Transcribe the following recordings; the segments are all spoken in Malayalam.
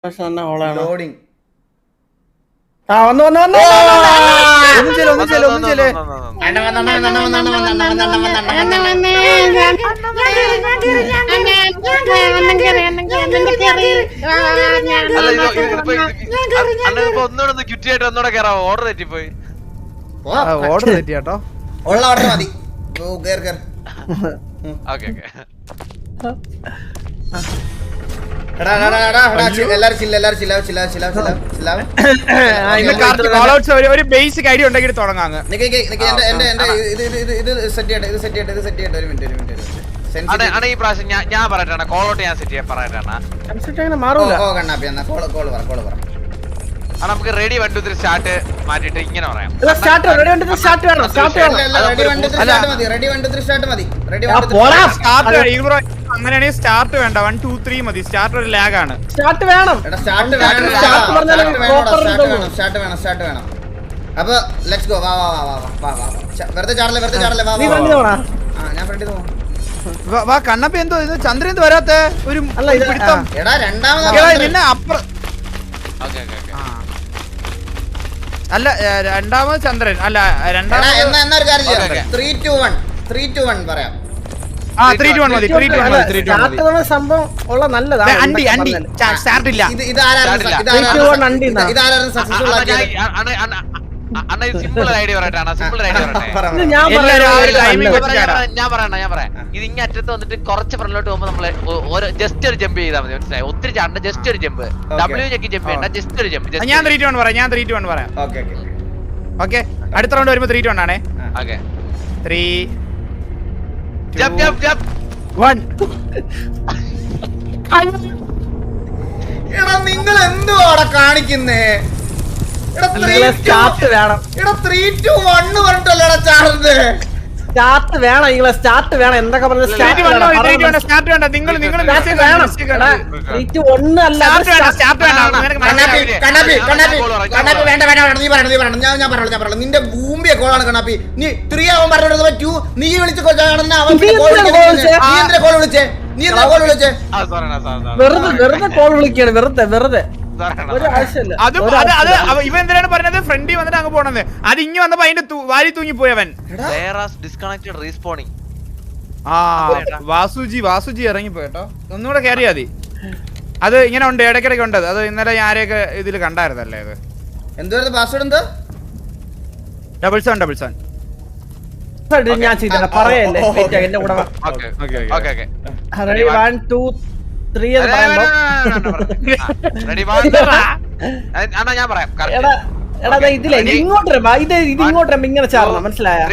ലോഡിങ് ഒന്നുകൂടെ ക്യുറ്റിയായിട്ട് ഒന്നുകൂടെ കേറാവോ? ഓർഡർ തെറ്റിപ്പോയി. ഓർഡർ തെറ്റിയാട്ടോ. ഉള്ള ഓർഡർ മതി. ഒരു ബേസിക് ഐഡിയ ഉണ്ടെങ്കിൽ തുടങ്ങാം. ഈ പ്രാവശ്യം ഞാൻ പറയട്ടെ, കോളോട്ട് ഞാൻ സെറ്റ് ചെയ്യാൻ പറയട്ടെ. നമുക്ക് റെഡി 1 2 3 സ്റ്റാർട്ട് മാറ്റിട്ട് ഇങ്ങനെ പറയാം. അങ്ങനെയാണെങ്കിൽ സ്റ്റാർട്ട് വേണ്ട, 1 2 3 മതി. സ്റ്റാർട്ട് ഒരു ലാഗ് ആണ്. അപ്പൊ ലെറ്റ്സ് ഗോ. വെറുതെ ചാടല്ലേ ഞാൻ വാ. കണ്ണപ്പ എന്തോ ഇത് ചന്ദ്രൻ എന്ത് വരാത്ത ഒരു നിന്നെ അപ്പുറം അല്ല, രണ്ടാമത് ചന്ദ്രൻ അല്ല, രണ്ടാമത് 3 2 1 പറയാം. 3 2 1 മതി. 3 2 1 മതി. 3 2 1 മതി. സംഭവം ഉള്ള നല്ലതാണ്. അണ്ടി സ്റ്റാർട്ട് ഇല്ല. സിമ്പിൾ ഐഡിയ പറയട്ടെ. സിമ്പിൾ ഐഡിയ പറയട്ടെ. ഞാൻ പറയാം. ഇത് ഇങ്ങനെ അറ്റത്ത് വന്നിട്ട് കുറച്ച് ഫ്രണ്ടിലോട്ട് പോകുമ്പോ നമ്മള് ജസ്റ്റ് ഒരു ജമ്പ് ചെയ്താൽ മതി. മനസ്സിലായി? ഒത്തിരി ചാണ്ട, ജസ്റ്റ് ഒരു ജമ്പ്. W ഞെക്കി ജമ്പ് ചെയ്യണ്ട, ജസ്റ്റ് ഒരു ജമ്പ്. ഞാൻ 3 2 1 പറയാം. 3 2 1 പറയാം. ഓക്കെ. അടുത്ത റൗണ്ട് വരുമ്പോ 3 2 1 ആണേ. 3 2 1. എടാ നിങ്ങൾ എന്തുവാടാ കാണിക്കുന്നേ? സ്റ്റാർട്ട് വേണം. 3 2 1 പറഞ്ഞിട്ടല്ലേടാ ചാടുന്നത്. സ്റ്റാർട്ട് വേണം. നിങ്ങളെ സ്റ്റാർട്ട് വേണം. എന്തൊക്കെ പറഞ്ഞത്? സ്റ്റാർട്ട് വേണ്ട. നിങ്ങൾ നിന്റെ ഭൂമിയെ കോളാണ് കണ്ണാപ്പി. നീ 3 ആവാൻ പറഞ്ഞത് 2 നീ വിളിച്ച് വെറുതെ കോൾ വിളിക്കാണ്. വെറുതെ ഇവ എന്തിനാണ് പറഞ്ഞത്? ഫ്രണ്ടി വന്നിട്ട് അങ്ങ് പോണെന്ന്. അത് ഇങ്ങ് വന്നപ്പോ അതിന്റെ വാരി തൂങ്ങി പോയവൻ. വാസുജി ഇറങ്ങിപ്പോട്ടോ. ഒന്നുകൂടെ കയറിയാ മതി. അത് ഇങ്ങനെ ഉണ്ട്, ഇടയ്ക്കിടയ്ക്ക് ഉണ്ട്. അത് ഇന്നലെ ആരെയൊക്കെ ഇതിൽ കണ്ടായിരുന്നല്ലേ? അത് എന്തുവായിരുന്നു പാസ്വേഡ്? എന്താ? 777. ഞാൻ ചെയ്ത പറയല്ലേ. എന്റെ കൂടെ റെഡി 1 2 3 എന്ന് പറയുമ്പോ എടാ ഇതിലെ ഇങ്ങോട്ട് ഇങ്ങോട്ട് ഇങ്ങനെ ചാടണം. മനസ്സിലായോ?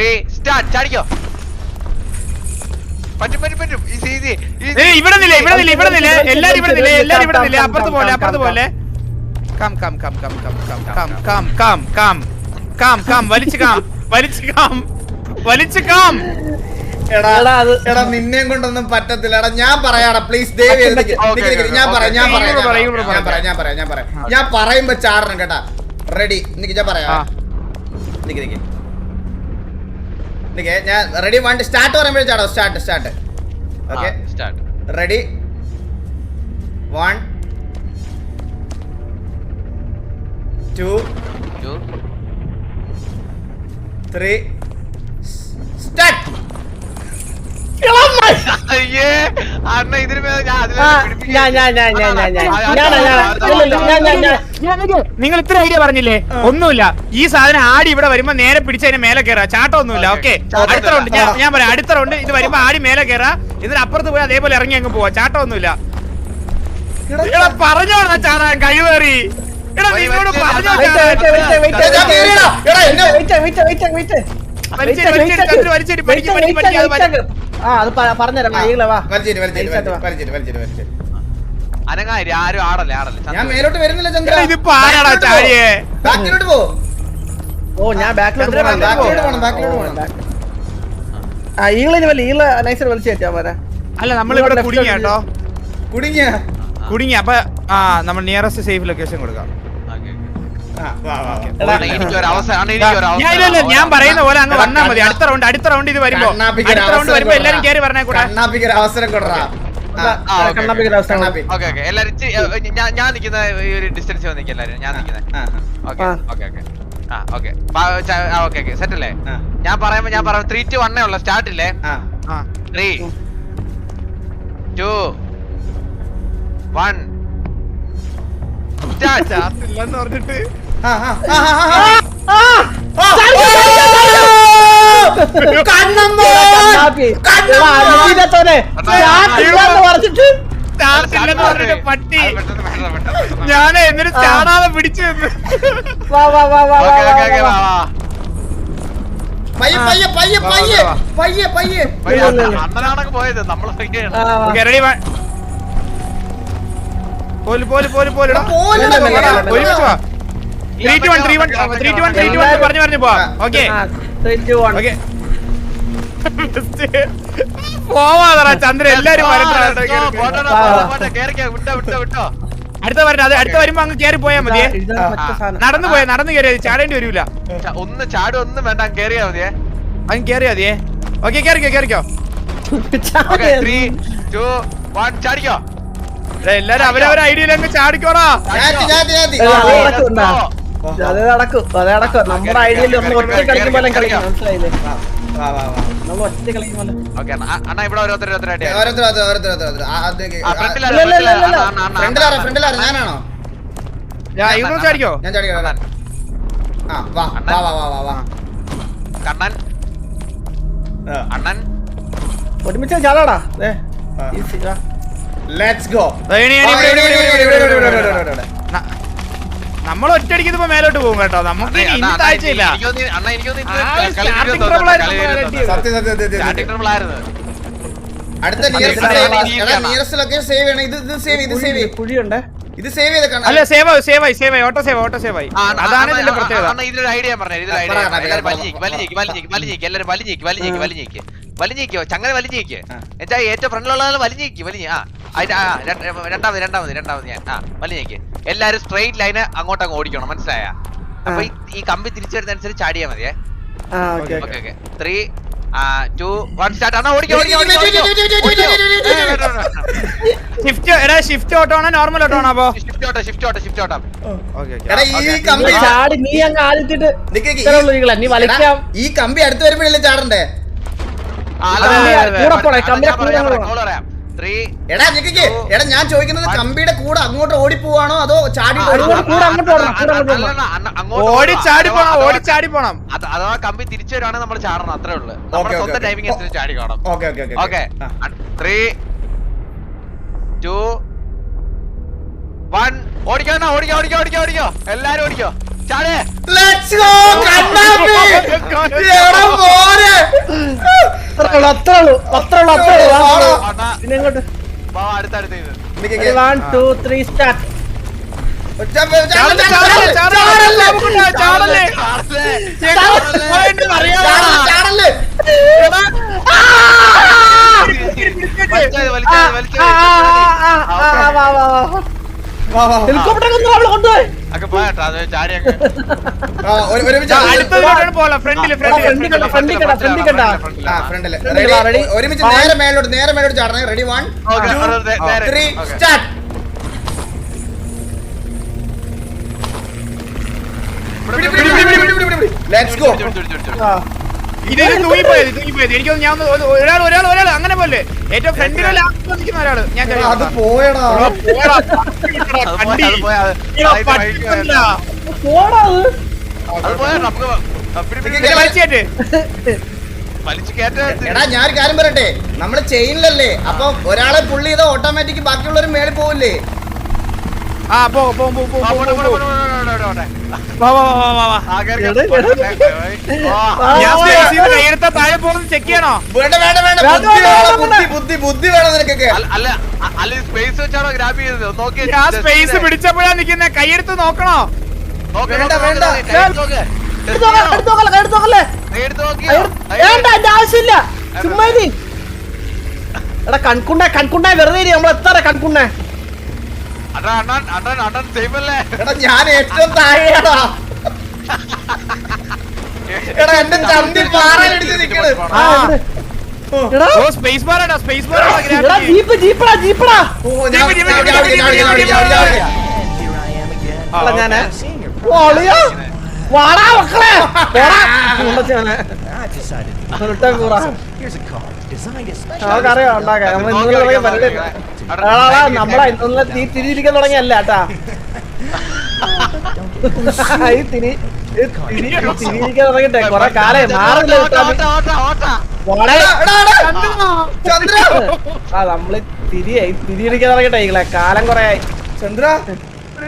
ഇവിടെ നില എല്ലാരും ഇവിടെ നില. അപ്പുറത്ത് പോലെ വലിച്ചു കാം. എടാ നിന്നെയും കൊണ്ടൊന്നും പറ്റത്തില്ല. എടാ ഞാൻ പറയാടാ പ്ലീസ്. ഞാൻ പറയുമ്പോ ചാടണം കേട്ടാ. റെഡി ഞാൻ പറയാ. ഞാൻ റെഡി 1 സ്റ്റാർട്ട് പറയുമ്പോഴേ ചാടോ. സ്റ്റാർട്ട്. Okay ready 1 2 3 start. നിങ്ങൾ ഇത്ര ഐഡിയ പറഞ്ഞില്ലേ? ഒന്നുമില്ല. ഈ സാധനം ആടി ഇവിടെ വരുമ്പോ നേരെ പിടിച്ചതിന് മേലെ കയറാ. ചാട്ടം ഒന്നുമില്ല. ഓക്കെ. അടുത്ത റൗണ്ട് ഞാൻ പറയാം. അടുത്ത റൗണ്ട് ഇത് വരുമ്പോ ആടി മേലെ കയറാ. ഇതിന് അപ്പുറത്ത് പോയി അതേപോലെ ഇറങ്ങി അങ്ങ് പോവാ. ചാട്ടം ഒന്നുമില്ല. പറഞ്ഞോളാ ചാടാൻ കഴിവേറി. നിങ്ങളോട് പറഞ്ഞോ. ആരും ആടല്ലേ. ഞാൻ മേലോട്ട് വരുന്നില്ല ചന്ദ്ര. ഇതിപ്പോ ആരാടാ ചാടിയേ? ബാക്കിലോട്ട് പോ. ഓ ഞാൻ ബാക്കിലോട്ട് പോകണം. ഈള നൈസർ വലിച്ചു കയറ്റാ പോരാ. അല്ല നമ്മളിവിടെ കുടുങ്ങി കേട്ടോ. കുടുങ്ങി. അപ്പൊ നമ്മൾ നിയറസ്റ്റ് സേഫ് ലൊക്കേഷൻ കൊടുക്കാം. ഞാൻ പറയുന്ന പോലെ അങ്ങ് വന്നാ മതി. അടുത്ത റൗണ്ട് ഇത് വരുമ്പോ എല്ലാരും കയറി പറഞ്ഞാൽ കൂടെ അവസരം കൊടുക്കാം. കണ്ണാപ്പിക്കുന്ന അവസ്ഥ. കണ്ണാപ്പി. ഓക്കെ ഓക്കെ എല്ലാരും ഞാൻ നിൽക്കുന്ന ഈ ഒരു ഡിസ്റ്റൻസ് നിൽക്കും എല്ലാരും ഞാൻ നിൽക്കുന്നത് ഓക്കെ ഓക്കെ ഓക്കെ ആ ഓക്കെ ഓക്കെ ഓക്കെ സെറ്റ് അല്ലേ ഞാൻ പറയുമ്പോ 3 to 1 ഉള്ള സ്റ്റാർട്ട് ഇല്ലേ 3 2 1 സ്റ്റാർട്ട് ഇല്ലെന്ന് പറഞ്ഞിട്ട് പട്ടി ഞാന് എന്നിട്ട് ചാടാതെ പിടിച്ചു അണ്ണനാണൊക്കെ പോയത് നമ്മള് റെഡി പോല് പോല് പോല് പോല് ഒരുമിച്ച് വാ 3 to 1 പറഞ്ഞു പോവാ ഓക്കെ ഓക്കെ പോവാതാ ചന്ദ്രൻ എല്ലാരും അടുത്ത വരുമ്പോ അങ്ങ് കേറി പോയാ മതിയേ നടന്നു കയറിയാ ചാടേണ്ടി വരൂല ഒന്ന് ചാടും ഒന്നും വേണ്ട കേറിയാ മതിയേ അങ്ങ് കേറിയാ മതിയേ ഓക്കെ കേറിക്കോ 3 2 1 ചാടിക്കോ എല്ലാരും അവരവരെ ഐഡിയയിൽ അങ്ങ് ചാടിക്കോടാ അത് നടക്കും നമ്മുടെ ഐഡിയയിൽ ഒന്ന് ഒറ്റ കളിക്കുമ്പോൾ കളിക്കാം മനസ്സിലായില്ലേ നമ്മൾ ഒറ്റ കളിക്കുമ്പോൾ അണ്ണാ ഇവിടെ ഓരോരുത്തരായിട്ട് ഞാനാണോ ഇവരും ചാടിക്കോ ഞാൻ ചാടിക്കോ കണ്ണൻ അണ്ണൻ ഒരുമിച്ച് ചാടാടാ ലെറ്റ്സ് ഗോ നമ്മൾ ഒറ്റയടിക്ക് മേലോട്ട് പോകും കേട്ടോ നമുക്ക് ഇനി താഴ്ചയില്ല അടുത്ത നിയറസ്റ്റ് ലൊക്കേഷൻ സേവ് ചെയ്യണം ഇത് കുഴിയുണ്ട് ഇത് സേവ് ചെയ്ത് അല്ല സേവ് ആയി ഓട്ടോ സേവ് ആയി അതാണ് ഇതിന്റെ പ്രത്യേകത ഇതിലൊരു ഐഡിയ പറഞ്ഞു എല്ലാരും വലിഞ്ഞേക്കോ ചങ്ങനെ വലിഞ്ഞേക്ക് എന്നുവെച്ചാ ഏറ്റവും ഫ്രണ്ടിലുള്ള വലിഞ്ഞേക്ക് രണ്ടാമത് ഞാൻ വലിഞ്ഞേക്ക് എല്ലാരും സ്ട്രെയിറ്റ് ലൈന് അങ്ങോട്ടങ്ങ് ഓടിക്കണം മനസ്സിലായ അപ്പൊ ഈ കമ്പി തിരിച്ചു വരുന്നതനുസരിച്ച് ചാടിയാ മതിയേ ഓക്കെ 3 2 1 സ്റ്റാർട്ട് ആണ് ഓടിക്കോ ഷിഫ്റ്റ് ഓട്ടോ ആണോ നോർമൽ ഓട്ടോ ആണോ അപ്പൊ ഷിഫ്റ്റ് ഓട്ടോ നീ അങ്ങ് ആദ്യത്തിട്ട് നീ വലിക്കാം ഈ കമ്പി അടുത്ത് വരുമ്പോഴല്ലേ ചാടണ്ടേ എടാ ഞാൻ ചോദിക്കുന്നത് കമ്പിയുടെ കൂടെ അങ്ങോട്ട് ഓടിപ്പോവാണോ അതോ ചാടി ഓടിച്ചാടി പോണം അഥവാ കമ്പി തിരിച്ചു വരുവാണെങ്കിൽ നമ്മൾ ചാടണം അത്രേ ഉള്ളു നമ്മുടെ സ്വന്തം ടൈമിംഗ് അനുസരിച്ച് ചാടി കാണാം ഓക്കെ 3 2 1 ഓടിക്കോ എല്ലാരും ഓടിക്കോ ചാടേ അടുത്തടുത്ത് 1 2 3 സ്റ്റാർട്ട് ഹെലികോപ്റ്റർ കൊണ്ടുപോയി ഒരുമിച്ച് നേരെ മേലോട്ട് ചാടണേ റെഡി 1 2 3 സ്റ്റാർട്ട് ലെറ്റ്സ് ഗോ ഇതിന് തൂങ്ങിപ്പോയത് എനിക്കൊന്ന് ഞാൻ ഒരാൾ അങ്ങനെ പോലെ ഏറ്റവും ഫ്രണ്ടിൽ നിൽക്കുന്ന ഒരാള് ഞാൻ അത് പോയടാ എടാ ഞാനൊരു കാര്യം പറയട്ടെ നമ്മള് ചെയിനിലല്ലേ അപ്പൊ ഒരാളെ പുള്ളി ചെയ്താൽ ഓട്ടോമാറ്റിക് ബാക്കിയുള്ളവർ മേളിൽ പോവില്ലേ താഴെ പോകുന്നത് ചെക്ക് ചെയ്യണോ ബുദ്ധി വേണം നിനക്കൊക്കെ സ്പേസ് പിടിച്ചപ്പോഴാ നിൽക്കുന്ന കൈയെടുത്ത് നോക്കണോ ആവശ്യമില്ല ചുമ്മാ എടാ കൺകുണ്ട വെറുതെ നമ്മൾ എത്ര കൺകുണ്ണേ ഞാൻ ഏറ്റവും താഴെയാടാ എടാ എന്റെ ചന്തി പാറയിലിടിച്ച് നിക്കണ് എടാ ഓ സ്പേസ് ബാർ ആടാ സ്പേസ് ബാർ എടാ ജീപ്പടാ ഓ, ഞാൻ അല്ല ഞാന് ഓളിയാ വാടാ മക്കളെ പോടാ കൊണ്ടച്ചാനെ ഇട്ടാ കൂടാ നമുക്കറിയാം ഉണ്ടാക്കാം നമ്മൾ ഇന്നലെ തുടങ്ങിയ പരിപാടി നമ്മളെ ഇന്നലെ തിരിയിരിക്കാൻ തുടങ്ങിയല്ല കേട്ടാ ഈ തിരിയിരിക്കാൻ തുടങ്ങിട്ടെ കൊറേ കാലേ മാറില്ല നമ്മള് തിരിയിരിക്കാൻ തുടങ്ങിട്ടെ ഈകളെ കാലം കൊറേ ആയി ചന്ദ്ര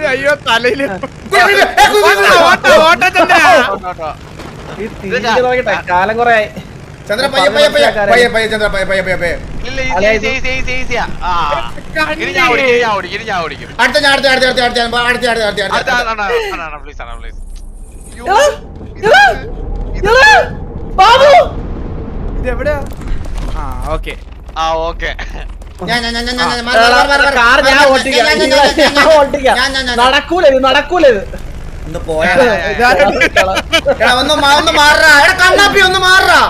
അയ്യോ തലയില് ഈ തിരിയിരിക്കാൻ തുടങ്ങിട്ടെ കാലം കൊറേ ആയി ചന്ദ്ര ചന്ദ്ര ബാബു ഇത് എവിടെയാ ആ ഓക്കെ കാർ ഞാൻ ഓട്ടിക്കാം നടക്കൂല ഇത് ഒന്ന് പോയാ ഒന്ന് മാറാ കണ്ണാപ്പി ഒന്ന് മാറാ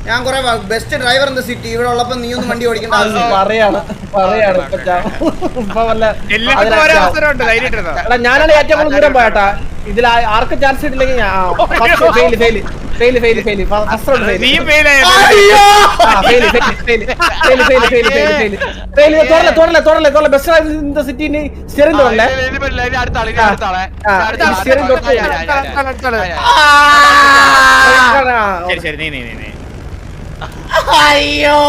ഞാൻ കൊറേ best driver in the city ഇവിടെ ഉള്ളപ്പോ നീ ഒന്നും വണ്ടി ഓടിക്കണ്ട എടാ ഞാനാണ് ഏറ്റവും കൂടുതൽ ദൂരം പോയാട്ടാ ഇതിൽ ആർക്കും ചാൻസ് ഇട്ടില്ലെങ്കിൽ അയ്യോ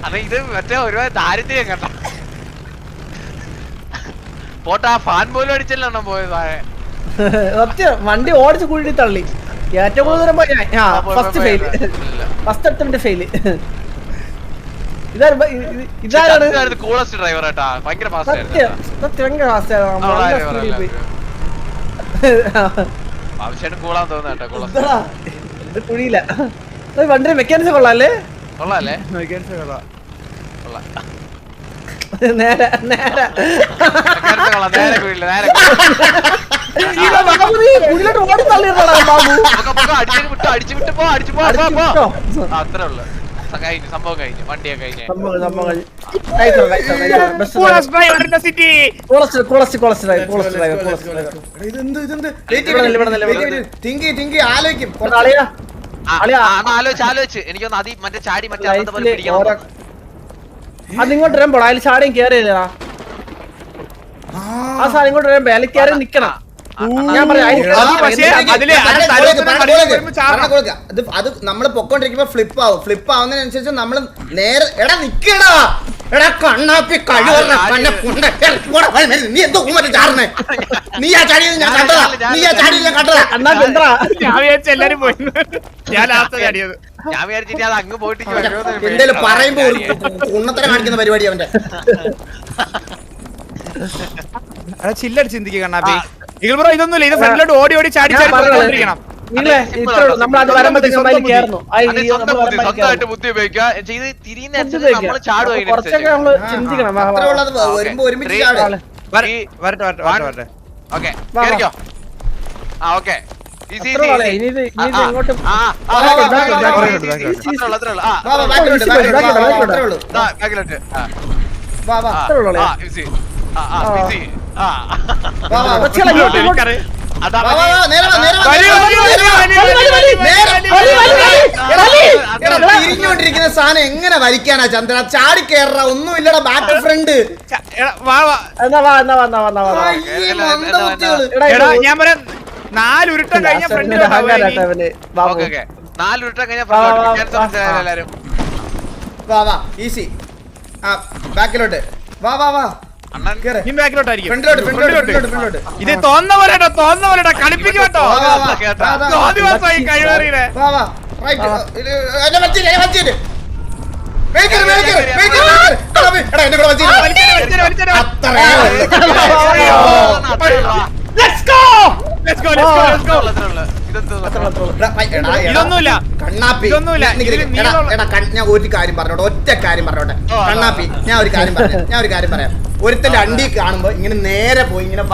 അത് ഇത് മറ്റേ ഒരുപാട് ദാരിദ്ര്യം കേട്ടോ പോട്ടാ ഫാൻ പോലും അടിച്ചല്ലോ പോയത് സത്യം വണ്ടി ഓടിച്ച് കുഴി തള്ളി ഏറ്റവും കൂടുതൽ ദൂരം പോയി ഫസ്റ്റ് അറ്റംപ്റ്റ് ഫെയില് ഇതാണ് കൂളസ്റ്റ് ഡ്രൈവർ കേട്ടാ ഭയങ്കര ഫാസ്റ്റ് സത്യം ഭയങ്കര ഫാസ്റ്റ് ആവശ്യമായിട്ട് കൂളാൻ തോന്നുന്നു കേട്ടോ കൂളസ്റ്റ് കുഴിയില്ല വണ്ടിയുടെ മെക്കാനിസം കൊള്ളാല്ലേ കൊള്ളാല്ലേ കൊള്ളാം നേരെ കുഴിയിലോട്ട് ഓടി തള്ളിയിട്ടാ ബാബു അടിച്ചു വിട്ട് പോ അത്രേ ഉള്ളു സംഭവം കഴിഞ്ഞു വണ്ടിയൊക്കെ കഴിഞ്ഞു ആലോചിക്കും ആലോചിച്ച് എനിക്കൊന്ന് അതി മറ്റേ ചാടി മറ്റേ അതിങ്ങോട്ട് വരുമ്പോൾ അതിൽ ചാടിയും കേറിയില്ല ആ സാധനം ഇങ്ങോട്ട് വരുമ്പോ അതിൽ കയറി നിക്കണം ഞാൻ അത് നമ്മള് പൊക്കോണ്ടിരിക്കുമ്പോ ഫ്ലിപ്പ് ആവുന്നതിനനുസരിച്ച് നമ്മള് നേരെ എടാ നിക്കടാ എടാ കണ്ണാപ്പി നീ എന്തോ ചാടണേ നീ ആ ചാടിയത് ഞാൻ കണ്ടതാ കണ്ണാപ്പി എന്താ എല്ലാരും പോയി ഞാൻ ലാസ്റ്റ് ചാടിയത് ഞാൻ വിചാരിച്ചിട്ട് അത് അങ്ങ് പോയിട്ട് എന്തേലും പറയുമ്പോ ഒരു ഉണ്ണത്തരം കാണിക്കുന്ന പരിപാടി അവന്റെ ചില്ലടിച്ച് ചിന്തിക്കുക കണ്ണാപ്പി ബ്രോ ഇതൊന്നുമില്ല ഇത് ഫ്രണ്ടിലോട്ട് ഓടി ചാടി പോയിക്കൊണ്ടിരിക്കണം സ്വന്തമായിട്ട് ബുദ്ധി ഉപയോഗിക്കുക ചെയ്ത് തിരിയുന്നതനുസരിച്ച് നമ്മള് ചിന്തിക്കണം വരുമ്പോ ഒരുമിച്ച് ചാടും ഓക്കെ കേറിക്കോ ആ ഓക്കെ തിരിഞ്ഞുകൊണ്ടിരിക്കുന്ന സാധനം എങ്ങനെ വലിക്കാനാ ചന്ദ്ര ചാടി കയറ ഒന്നുമില്ലടാ ബാക്ക് ഫ്രണ്ട് ഞാൻ പറയാം 4 ഉരുട്ടം കഴിഞ്ഞ എല്ലാരും വാ ഈസി ആ ബാക്കിലോട്ട് വാ ഫ്രണ്ടിലോട്ട് ഇത് തോന്നുന്ന പോലെ കളിപ്പിക്കട്ടോ കഴിവേറിയില്ലേ ഇതൊന്നുമില്ല കണ്ണാപ്പി ഇതൊന്നുമില്ല. ഞാൻ ഒരു കാര്യം പറഞ്ഞോട്ടെ, ഒറ്റ കാര്യം പറഞ്ഞോട്ടെ കണ്ണാപ്പി. ഞാൻ ഒരു കാര്യം പറയാം. ഒരുത്തന്റെ അണ്ടി കാണുമ്പോ ഇങ്ങനെ നേരെ പോയി ഇങ്ങനെ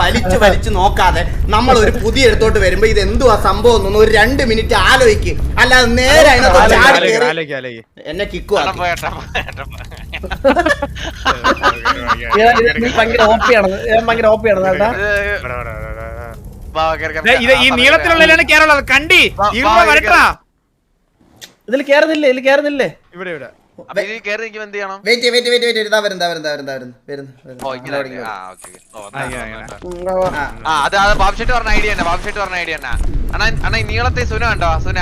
വലിച്ചു നോക്കാതെ നമ്മൾ ഒരു പുതിയ എടുത്തോട്ട് വരുമ്പോ ഇത് എന്തുവാ സംഭവം എന്നൊന്ന് ഒരു 2 മിനിറ്റ് ആലോചിക്ക്. അല്ലാതെ നേരെ അതിനകത്ത് ചാടി കേറി എന്നെ കിക്കുവാ. ഭയങ്കര ഓപ്പിയാണ് കേട്ടാ. ഇത് ഈ നീളത്തിലുള്ളതിലാണ് കേരളം കണ്ടി വരട്ടാ. ഇതിൽ കേറുന്നില്ലേ ഇവിടെ വെയിറ്റ് ഇതാ വരുന്നു. നീളത്തെ സുന ഉണ്ടോ? സുന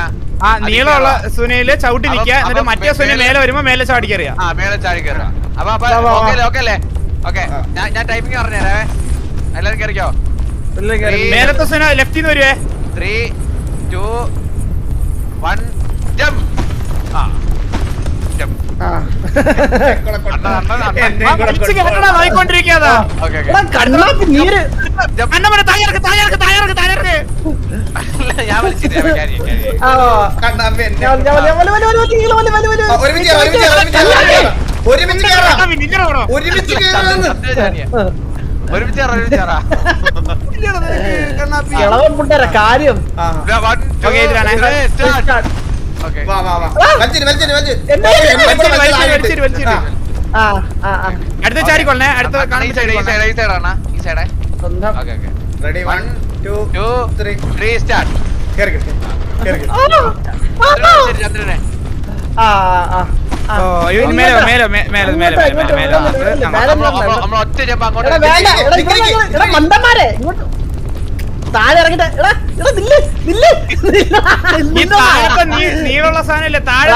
നീളമുള്ള സുനയില് ചവിട്ടി നിൽക്കുക, എന്നിട്ട് മറ്റേ സുന മേലെ വരുമ്പോ മേലെ ചാടി കയറിയ മേലെ ചാടി കയറുക. ഓക്കെ അല്ലേ? ഓക്കെ, ഞാൻ ടൈമിങ് പറഞ്ഞുതരാവേ. എല്ലാരും കയറിക്കോ. മേലത്തെ സുന ലെഫ്റ്റിന്ന് വരുവേ. 3, 2, 1 ജംപ്. നോയിക്കൊണ്ടിരിക്കാതാ കണ്ണാപ്പി നീര് ഞാൻ ഇളവൻപുണ്ടര കാര്യം. അടുത്ത ചാടിക്കൊള്ളേ. അടുത്ത റെഡി 1 2 3 സ്റ്റാർട്ട്. ഒറ്റ ജമ്പ് അങ്ങോട്ട് മണ്ടന്മാരെ താഴെ ഇറങ്ങിട്ട് നീളമുള്ള സാധനല്ലേ താഴെ.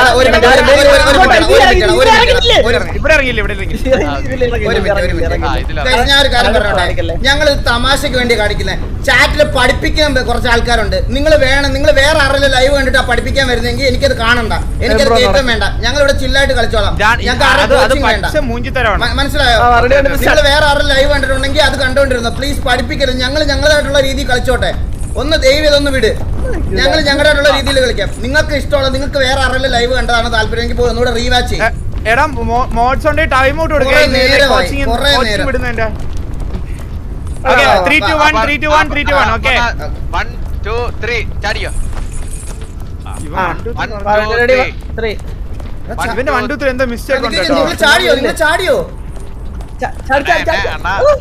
ഇവിടെ ഇറങ്ങില്ല, ഇവിടെ ഞാനൊരു കാര്യം പറഞ്ഞോട്ടെ. ഞങ്ങൾ തമാശക്ക് വേണ്ടി കാണിക്കുന്നത്. ചാറ്റില് പഠിപ്പിക്കാൻ കുറച്ച് ആൾക്കാരുണ്ട്. നിങ്ങൾ വേറെ ആരുടെ ലൈവ് കണ്ടിട്ട് പഠിപ്പിക്കാൻ വരുന്നെങ്കിൽ എനിക്കത് കാണണ്ട, എനിക്കത് കേൾക്കാൻ വേണ്ട. ഞങ്ങൾ ഇവിടെ ചില്ലായിട്ട് കളിച്ചോളാം. മനസ്സിലായോ? നിങ്ങൾ വേറെ ആരുടെ ലൈവ് കണ്ടിട്ടുണ്ടെങ്കിൽ അത് കണ്ടോണ്ടിരുന്നു. പ്ലീസ് പഠിപ്പിക്കരുത്. ഞങ്ങൾ ഞങ്ങളായിട്ടുള്ള രീതി കളിച്ചോട്ടെ. ഒന്ന് ദയവ് ഇതൊന്ന് വിട്. ഞങ്ങൾ ഞങ്ങളുടെയുള്ള രീതിയിൽ കളിക്കാം. നിങ്ങൾക്ക് ഇഷ്ടമുള്ള, നിങ്ങൾക്ക് വേറെ ആരുടെ ലൈവ് കണ്ടതാണ് താല്പര്യമെങ്കിൽ പോയി ഒന്നുകൂടെ റീവാച്ച് ചെയ്യും. എടാ മോഡ്സ് ഉണ്ട്, ടൈം ഔട്ട് കൊടുക്കുക. 3 2 1 3 2 1 3 2 1 ഓക്കേ 1 2 3 ചാടിയോ. 1 2 3 ഇവന്റെ 1 2 3 എന്താ മിസ്റ്റേക്ക് ഉണ്ട് കേട്ടോ. നിങ്ങൾ ചാടിയോ?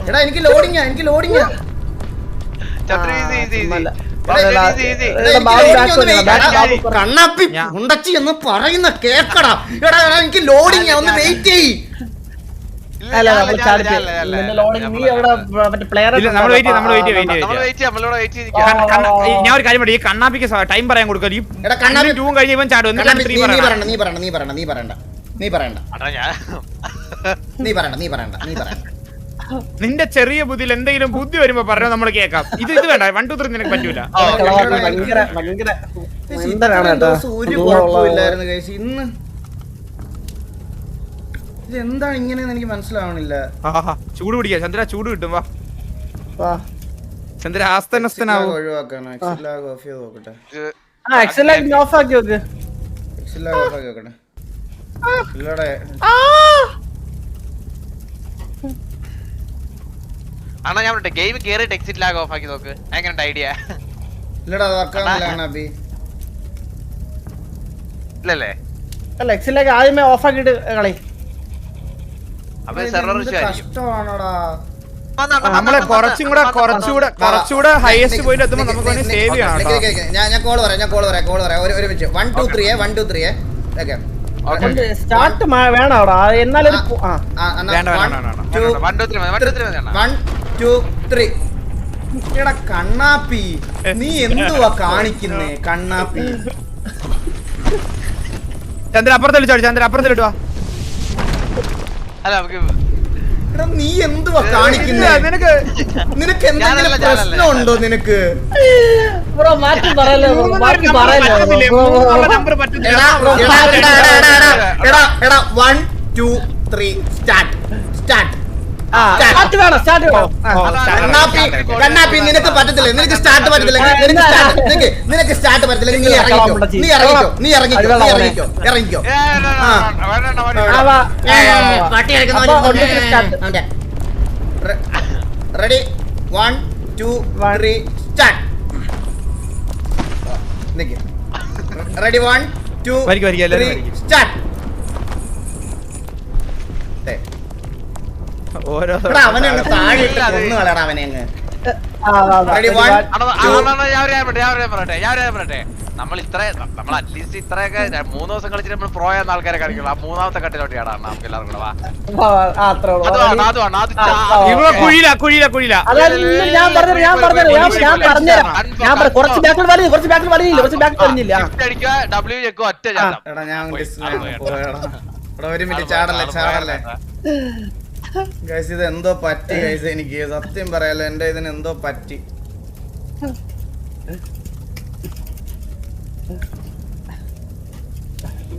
എടാ എനിക്ക് ലോഡിങ്ങാ. കണ്ണാപ്പി ഉണ്ടച്ചി എന്ന് പറയുന്ന കേക്കടാ. എടാ എനിക്ക് ലോഡിങ്ങാ, ഒന്ന് വെയിറ്റ് ചെയ്യ്. ഞാൻ ഒരു കാര്യം പറയും, ഈ കണ്ണാപ്പിക്ക് ടൈം പറയാൻ കൊടുക്കുക. കഴിഞ്ഞ ഇവൻ ചാടും. നീ പറയണ്ട. നിന്റെ ചെറിയ ബുദ്ധിയിൽ എന്തെങ്കിലും ബുദ്ധി വരുമ്പോ പറഞ്ഞോ, നമ്മൾ കേൾക്കാം. ഇത് വേണ്ട 1 2 3 നിനക്ക് പറ്റൂല. ഒരു കുഴപ്പമില്ലായിരുന്നു കഴിച്ച്. ഇന്ന് ഇതെന്താണ് ഇങ്ങനെയെന്ന് എനിക്ക് മനസ്സിലാവണില്ല. ചൂട് പിടിക്കാ ചന്ദ്ര, ചൂട് കിട്ടും. വാ ചന്ദ്ര, ആസ്തനസ്ഥനാവും. ഒഴിവാക്കാണ്. അണ്ണാ ഞാൻ ഗെയിം കേറിയിട്ട് എക്സിറ്റ് ലാഗ് ഓഫ് ആക്കി നോക്ക്. എങ്ങനെ ഐഡിയ ഇല്ലടാ, ഇല്ലല്ലേ? അല്ല എക്സിലേക്ക് ആദ്യമേ ഓഫ് ആക്കിട്ട് കളി. അപ്പൊ സെർവർ കഷ്ടമാണോടാ. നമ്മളെ കുറച്ചുകൂടെ ഹൈയസ്റ്റ് പോയിന്റ് എത്തുമ്പോ നമുക്ക് സേവ് ചെയ്യണം. ഞാൻ കോൾ പറയാം. ഒരു മിനിറ്റ്. 1 2 3 1 2 3 ഓക്കെ സ്റ്റാർട്ട് വേണം അവിടെ. എന്നാലും 1 2 3. എടാ കണ്ണാപ്പി, നീ എന്തുവാ കാണിക്കുന്നേ കണ്ണാപ്പി? ചന്ദ്ര അപ്പുറത്തിട്ടോ. അല്ല നമുക്ക് എടാ നീ എന്തുവാ കാണിക്കുന്നേ? നിനക്ക് എന്തെങ്കിലും പ്രശ്നമുണ്ടോ? നിനക്ക് മാറ്റി പറയല്ലോ. എടാ 1 2 3 സ്റ്റാർട്ട്. സ്റ്റാർട്ട് വേണം സ്റ്റാർട്ട് വേണം കണ്ണാപ്പി നിനക്ക് പറ്റത്തില്ല, നിനക്ക് സ്റ്റാർട്ട് പറ്റത്തില്ല, നിനക്ക് സ്റ്റാർട്ട് പറ്റത്തില്ല, നീ ഇറങ്ങിക്കോ. Ready 1 2 3 start. Ready 1 2 3 start. ഓരോ അവനെ താഴെ ഇട്ട് കൊന്നു കളയടാ അവനെ അങ്ങ്. റെഡി 1 പറയട്ടെ നമ്മൾ അറ്റ്ലീസ്റ്റ് ഇത്രയൊക്കെ 3 ദിവസം കളിച്ചിട്ട് നമ്മൾ പ്രോ ആയ ആൾക്കാരെ കളിക്കുള്ളൂ. ആ മൂന്നാമത്തെ കട്ടിലോട്ട് കേടാണ് നമുക്ക് എല്ലാവർക്കും കൂടെ. കുറച്ച് ബാക്കിൽ വലിയില്ല ഡബ്ല്യു ചെക്കോ ഒറ്റ ചാട്ടം. എടാ ഞാൻ ഒരു മിനിറ്റ് ചാടല്ലേ ഗൈസ്, ഇത് എന്തോ പറ്റി ഗൈസ്, എനിക്ക് സത്യം പറയാലോ എന്റെ ഇതിന് എന്തോ പറ്റി.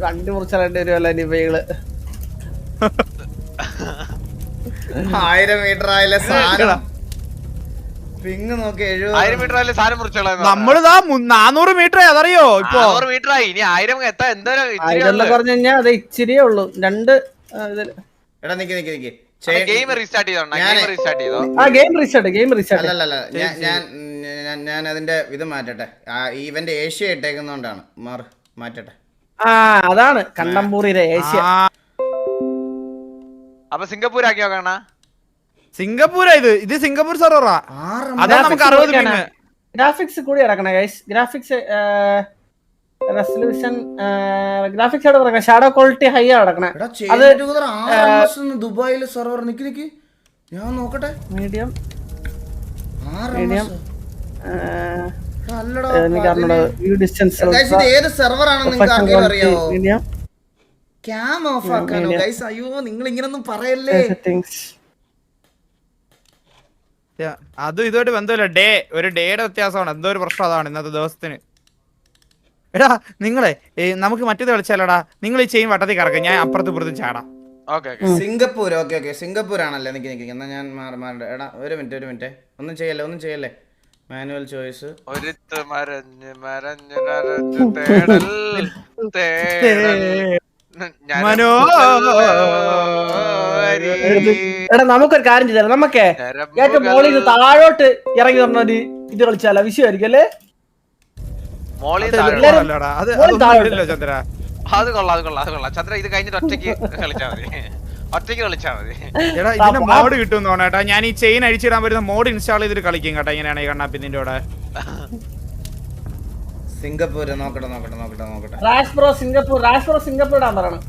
കണ്ടുമുറിച്ചാലേണ്ടി വരുമല്ലോ ഇനികള്. 1000 മീറ്റർ ആയാലേ സാധനം പിങ് നോക്കി 1000 മീറ്റർ ആയാലും സാധനം മുറിച്ചോളാം. നമ്മളിതാ 400 മീറ്റർ അതറിയോ ഇപ്പൊ 400 മീറ്റർ ആയി. ഇനി 1000 എത്താൻ എന്തോരം പറഞ്ഞു കഴിഞ്ഞാൽ അത് ഇച്ചിരിയേ ഉള്ളൂ. രണ്ട് എടാ നിക്ക് ഗെയിം റീസ്റ്റാർട്ട് ചെയ്തോ. ഗെയിം റീസ്റ്റാർട്ട് അല്ലല്ല ഞാൻ അതിന്റെ ഇത് മാറ്റട്ടെ. ഇവന്റെ ഏഷ്യ ഇട്ടേക്കുന്നോണ്ടാണ് മാറ്റട്ടെ. അതാണ് കണ്ടംപൂരിലെ ഏഷ്യ. അപ്പൊ സിംഗപ്പൂർ ആക്കി നോക്കണ. സിംഗപ്പൂരാ ഇത് സിംഗപ്പൂർ സെർവറാ. അതാ നമുക്ക് 60 പിങ്. ഗ്രാഫിക്സ് കൂടി കിടക്കണേ ഗൈസ്. ഗ്രാഫിക്സ് റെസല്യൂഷൻ ഗ്രാഫിക്സ് അവിടെ കിടക്കണം. ഷാഡോ ക്വാളിറ്റി ഹൈ ആ കിടക്കണേ. അത് ദുബായിലെ സെർവർ നിക്ക് ഞാൻ നോക്കട്ടെ. മീഡിയം ഏത് സെർവർ ആണെന്ന് നിങ്ങൾക്ക് ആർക്കെങ്കിലും അറിയാമോ? ക്യാം ഓഫ് ആക്കാനോ ഗൈസ്? അയ്യോ നിങ്ങൾ ഇങ്ങനൊന്നും പറയല്ലേ. അതും ഇതുമായിട്ട് ബന്ധമില്ല. ഒരു ഡേയുടെ വ്യത്യാസമാണ്. എന്തോ ഒരു പ്രശ്നം അതാണ് ഇന്നത്തെ ദിവസത്തിന്. എടാ നിങ്ങളെ നമുക്ക് മറ്റേത് കളിച്ചാലോടാ. നിങ്ങൾ ഈ ചെയിൻ വട്ടത്തിൽ കറക്കാം, ഞാൻ അപ്പുറത്ത് ഇപ്പുറത്തും ചാടാം. സിംഗപ്പൂർ ഓക്കെ സിംഗപ്പൂർ ആണല്ലേ. നിക്ക് എന്നാ ഞാൻ മാറട്ടെ. എടാ ഒരു മിനിറ്റ് ഒന്നും ചെയ്യല്ലേ. Manual choice. എടാ നമുക്കൊരു കാര്യം ചെയ്താലോ. നമുക്ക് ഏറ്റവും മോളിൽ താഴോട്ട് ഇറങ്ങി പറഞ്ഞ ഇത് കളിച്ചാലോ? വിഷയമായിരിക്കും അല്ലേ? അത് കൊള്ളാം ചന്ദ്ര. ഇത് കഴിഞ്ഞിട്ട് ഒറ്റയ്ക്ക് കളിച്ചാ മതി. എടാ ഇതിന്റെ മോഡ് കിട്ടും തോന്നേട്ടാ. ഞാൻ ഈ ചെയിൻ അഴിച്ചിടാൻ വരുന്ന മോഡ് ഇൻസ്റ്റാൾ ചെയ്തിട്ട് കളിക്കും കേട്ടോ. ഇങ്ങനെയാണ് ഈ കണ്ണാപ്പി നിന്റെ കൂടെ. സിംഗപ്പൂർ നോക്കട്ടെ. സിംഗപ്പൂർ ഇടാൻ പറയണം.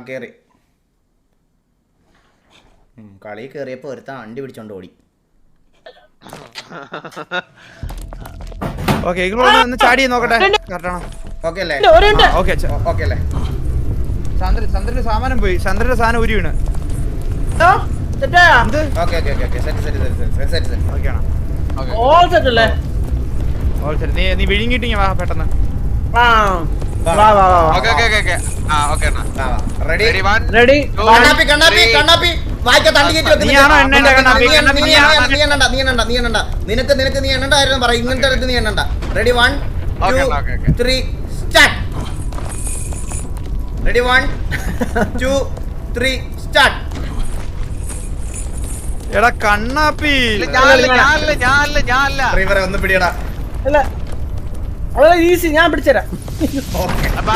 കേറി കളി കേറിയപ്പോ ഒരുത്ത വണ്ടി പിടിച്ചോണ്ട് ഓടി. ഓക്കെ ഒന്ന് ചാടി നോക്കട്ടെ. ഓക്കെ അല്ലേ? ഓക്കെ അല്ലേ? ചന്ദ്രന്റെ സാമാനം പോയി. ചന്ദ്രന്റെ സാധനം ഉരി വീണ്. നീ വിഴുങ്ങിട്ട് വാ പെട്ടെന്ന്. നിനക്ക് നീ എണ്ണണ്ടായിരുന്നു പറ. ഇങ്ങനത്തെ നീ എണ്ണണ്ട. Ready 1 2 3 start. Ready 1 2 3 start. എടാ കണ്ണാപ്പി ഒന്ന് പിടിയടാ. ഈസി ഞാൻ പിടിച്ചരാം.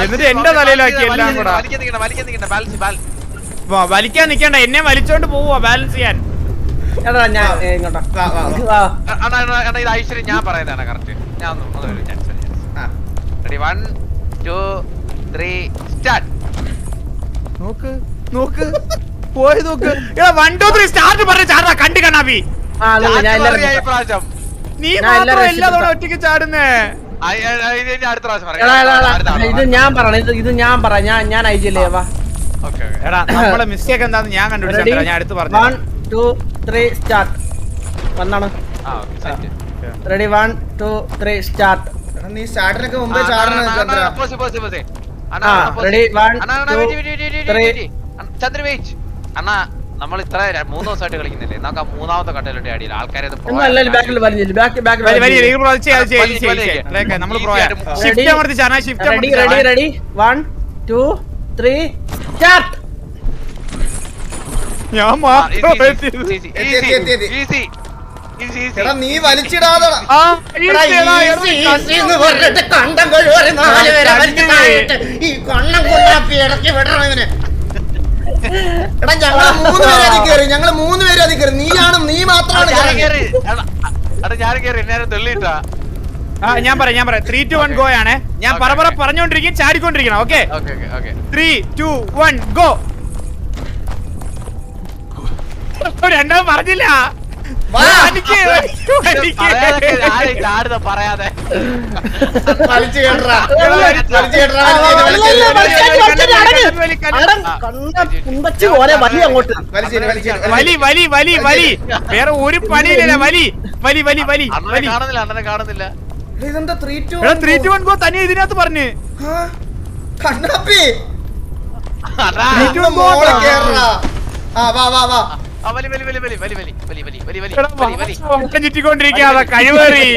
എന്നിട്ട് എന്റെ തലയിലാക്കി എല്ലാം കൂടെ. വലിക്കാൻ നിക്കണ്ട, എന്നെ വലിച്ചോണ്ട് പോവാ ബാലൻസ് ചെയ്യാൻ. ഇത് ഐശ്വര്യം ഞാൻ പറയുന്നതാണ് കറക്റ്റ്. ഞാൻ റെഡി 1 2 3 സ്റ്റാർട്ട്. നോക്ക് പോയി നോക്ക്. 1 2 3 സ്റ്റാർട്ട് പറഞ്ഞ ചാടാ. കണ്ടു കണ്ണാപ്പി നീ മാത്രം എല്ലാ തവണ ഒറ്റയ്ക്ക് ചാടുന്നേ. ഇത് ഞാൻ പറയാം. ഞാൻ ഐജിയല്ലേ. എടാ നമ്മളെ മിസ്റ്റേക്ക് എന്താന്ന് ഞാൻ കണ്ടുപിടിച്ചാ. ഞാൻ അടുത്ത് പറഞ്ഞു. 1 2 3 സ്റ്റാർട്ട്. വന്നാണ്. Ready 1 2 3 start. നീ സ്റ്റാർട്ടിനൊക്കെ മുമ്പേ ചാടണം. റെഡി 1 2 3 ചന്ദ്ര വെയിറ്റ് അണ്ണാ നമ്മൾ ഇത്ര 3 ദിവസമായിട്ട് കളിക്കുന്നില്ലേ നമുക്ക് ആ മൂന്നാമത്തെ കട്ടയിലോട്ട് അടിയില്ല ആൾക്കാരെ റെഡി 1 2 3 സ്റ്റാർട്ട്. ഞാൻ എടാ നീ വലിച്ചിടാതെ ഈ കണ്ണം കൊണ്ടാപ്പി ഇടയ്ക്ക് വിടണം ഇവനെ. എടാ ഞങ്ങള് 3 പേര് അതി കയറി നീ മാത്രമാണ് ഞാൻ കേറി നേരെ തെള്ളിട്ടാ. ഞാൻ പറയാം 3 2 1 ഗോ ആണ്. ഞാൻ പറഞ്ഞോണ്ടിരിക്കും ചാടിക്കൊണ്ടിരിക്കണം. Okay 3 2 1 go. രണ്ടാമത് പറഞ്ഞില്ല പറയാതെ വലി വേറെ ഒരു പണിയില്ല. വലി കാണുന്നില്ല. ഇതെന്താ 3 2 1 ഗോ തന്നെ ഇതിനകത്ത് പറഞ്ഞ് കണ്ണാപ്പി ചുറ്റിക്കൊണ്ടിരിക്കാതെ കഴിവേറി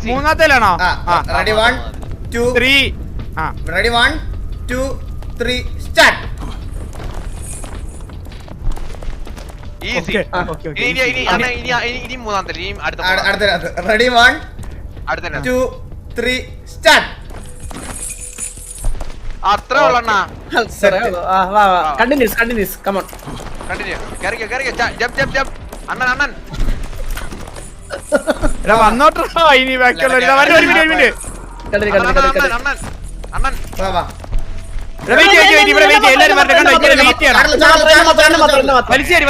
മൂന്നാമത്തേലാണോ? Ready 1 2 3 ready 1 2 3 start. Ready 1 2 3 start. അത്ര ഉള്ളണ്ണാ കണ്ടിന്യൂസ് കമോൺ കണ്ടിന്യൂ ജബ് അണ്ണൻ വന്നോട്ടോ ഇനി ബാക്കിയുള്ള അണ്ണൻ വലിച്ചേരി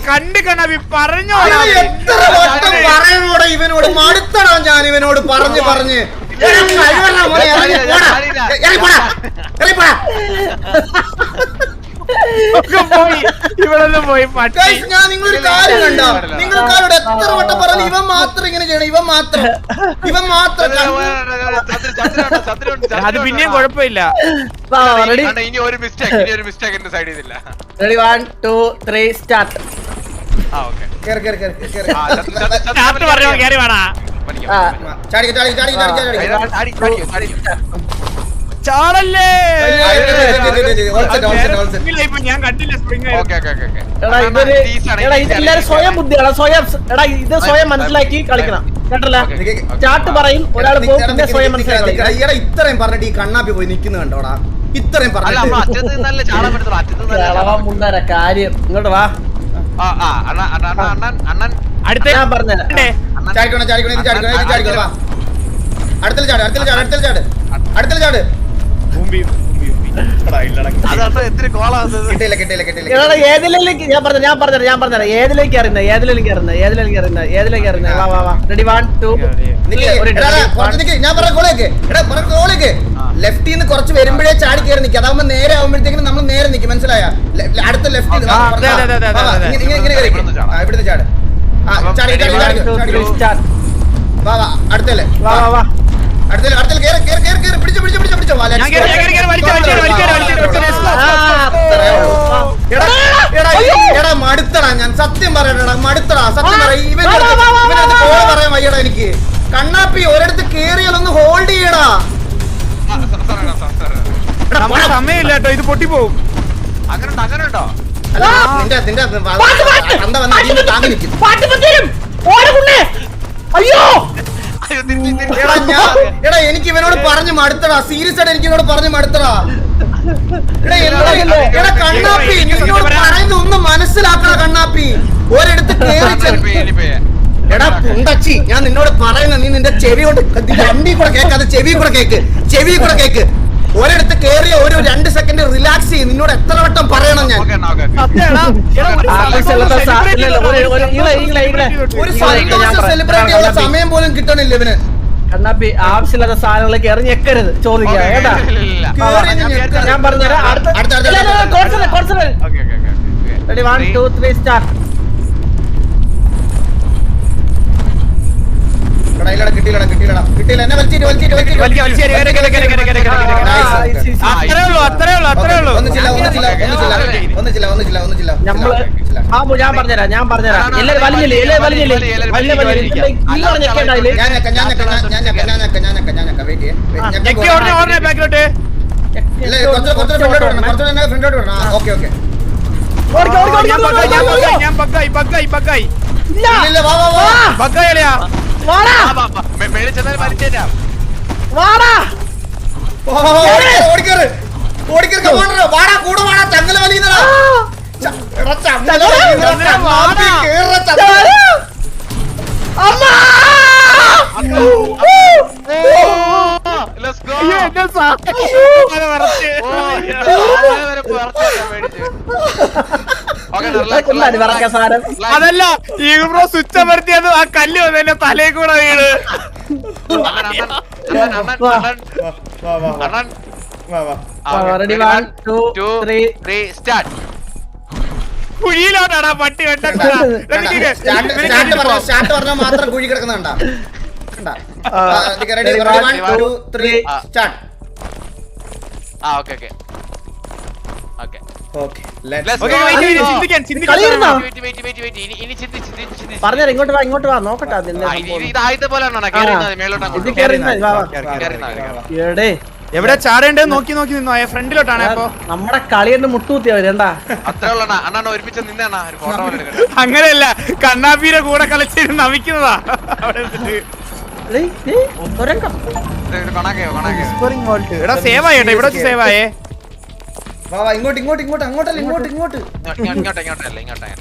കണ്ട് കണ്ണാപ്പി പറഞ്ഞോ. എത്ര വട്ടം പറയണോടെ ഇവനോട് മടുത്തടാ ഞാൻ ഇവനോട് പറഞ്ഞ് പോയി ഞാൻ നിങ്ങളൊരു കാര്യം കണ്ടോ നിങ്ങൾക്കാരോട് എത്ര വട്ടം പറഞ്ഞു ഇവൻ മാത്രം ഇങ്ങനെ ചെയ്യണം ഇവൻ മാത്രം അത് പിന്നെയും കുഴപ്പമില്ല. ഇനി ഒരു മിസ്റ്റേക്ക് എന്റെ സൈഡിൽ ഇല്ല. Ready 1 2 3 start. പറഞ്ഞോ കേറി വേണ ചാടല്ലേ. ഞാൻ കണ്ടില്ല ഇതെല്ലാരും സ്വയം ബുദ്ധിയാണ് ഇത് സ്വയം മനസ്സിലാക്കി കളിക്കണം കേട്ടല്ല. സ്റ്റാർട്ട് പറയും ഒരാൾ പോകും പിന്നെ സ്വയം മനസ്സിലാക്കി. ഇത്രയും പറഞ്ഞിട്ട് ഈ കണ്ണാപ്പി പോയി നിൽക്കുന്നു കണ്ടോടാ. ഇത്രയും പറഞ്ഞു കാര്യം ഇങ്ങോട്ട് വാ. അടുത്ത ഞാൻ പറഞ്ഞുതരാം. അടുത്ത ചാട് ഏതിലേക്ക് ഞാൻ പറഞ്ഞുതരാം ഏതിലേക്ക് അറിയുന്നത്. വാ റെഡി 1 2 ഞാൻ പറഞ്ഞ ഗോളേക്ക് ലെഫ്റ്റിൽ നിന്ന് കുറച്ച് വരുമ്പോഴേ ചാടി കയറി നിൽക്കുക. അതാവുമ്പോ നേരെ ആവുമ്പോഴത്തേക്കും നമ്മൾ നേരെ നിൽക്കും. മനസ്സിലായ അടുത്ത ലെഫ്റ്റ് ഇങ്ങനെ ഇവിടുത്തെ ചാട് വാ അടുത്തല്ലേ മടുത്തടാ ഞാൻ സത്യം പറയണടാ മടുത്തടാ സത്യം പറയാൻ വയ്യടാ എനിക്ക്. കണ്ണാപ്പി ഒരിടത്ത് കേറിയാലൊന്ന് ഹോൾഡ് ചെയ്യടാ. സമയമില്ല കേട്ടോ ഇത് പൊട്ടിപ്പോവും. അങ്ങനെ ഉണ്ടോ നിന്റെ താങ്ങി നിൽക്കും. അയ്യോ എടാ എനിക്ക് ഇവനോട് പറഞ്ഞു മടുത്തടാ. സീരിയസ് ആയിട്ട് എനിക്ക് ഇവനോട് പറഞ്ഞു മടുത്തടാ. എടാ കണ്ണാപ്പി നിന്നോട് പറയുന്നത് ഒന്ന് മനസ്സിലാക്കണ കണ്ണാപ്പി. ഒരിടത്ത് കേറി എടാ പുണ്ടച്ചി ഞാൻ നിന്നോട് പറയുന്ന നീ നിന്റെ ചെവി കൊണ്ട് വണ്ടി കൂടെ കേൾക്കാതെ ചെവി കൂടെ കേക്ക്. ഒരിടത്ത് കേറിയ ഒരു 2 സെക്കൻഡ് റിലാക്സ് ചെയ്യും. നിന്നോട് എത്ര വട്ടം പറയണം ഞാൻ. ഒരു സന്തോഷം സെലിബ്രേറ്റ് ചെയ്യാനുള്ള സമയം പോലും കിട്ടണില്ല ഇവന്. കണ്ണാപ്പി ആവശ്യമില്ലാത്ത സാധനങ്ങളൊക്കെ എറിഞ്ഞെക്കരുത് ചോദിക്കുക കേട്ടാ. ഞാൻ പറഞ്ഞുതരാം. Ready 1 2 3 start. കിട്ടിയില്ല എന്നെ വലിച്ചിട്ട് ഒന്നിച്ചില്ല ബാബു ഞാൻ പറഞ്ഞുതരാം. എല്ലാരും വലിഞ്ഞില്ലേ അതല്ല ഈ ബ്രോ സ്വിച്ച് അമർത്തിയത് ആ കല്ല് വന്നെ തലേ കൂടെ വീട്. കുഴിയിലോട്ടാടാ പട്ടി മാത്രം കുഴി കിടക്കുന്നുണ്ടാ. പറഞ്ഞ ഇങ്ങോട്ട് വാ നോക്കട്ടെ. എവിടെ ചാടേണ്ടത് നോക്കി നിന്നോ. ഫ്രണ്ടിലോട്ടാണ്. അപ്പൊ നമ്മുടെ കളിയുടെ മുട്ടുകുത്തിയാ വരണ്ടാ. അങ്ങനെയല്ല, കണ്ണാപ്പീരെ കൂടെ കളിച്ചിരുന്ന് നമിക്കുന്നതാ. എടാ സേവായി കേട്ടോ, ഇവിടെ സേവായേ.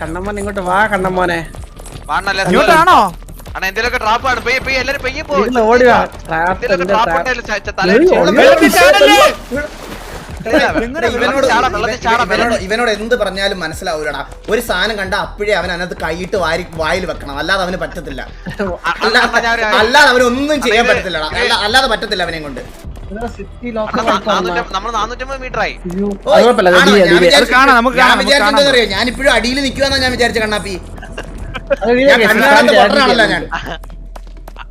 കണ്ണമ്മൻ ഇങ്ങോട്ട് വാ. കണ്ണമ്മോനെ ഇങ്ങോട്ടാണോ? എന്തെങ്കിലുമൊക്കെ ട്രാപ്പാണ്. ഓടിവാ. ഇവനോട് എന്ത് പറഞ്ഞാലും മനസ്സിലാവൂലടാ. ഒരു സാധനം കണ്ട അപ്പോഴേ അവൻ അതിനകത്ത് കൈയിട്ട് വായിൽ വെക്കണം. അല്ലാതെ അവന് പറ്റത്തില്ല. അല്ലാതെ അവനൊന്നും ചെയ്യാൻ പറ്റത്തില്ലടാ. അല്ലാതെ പറ്റത്തില്ല അവനെ കൊണ്ട്. ഞാനിപ്പോഴും അടിയിൽ നിൽക്കുവാന്നാ ഞാൻ വിചാരിച്ച കണ്ണാപ്പി.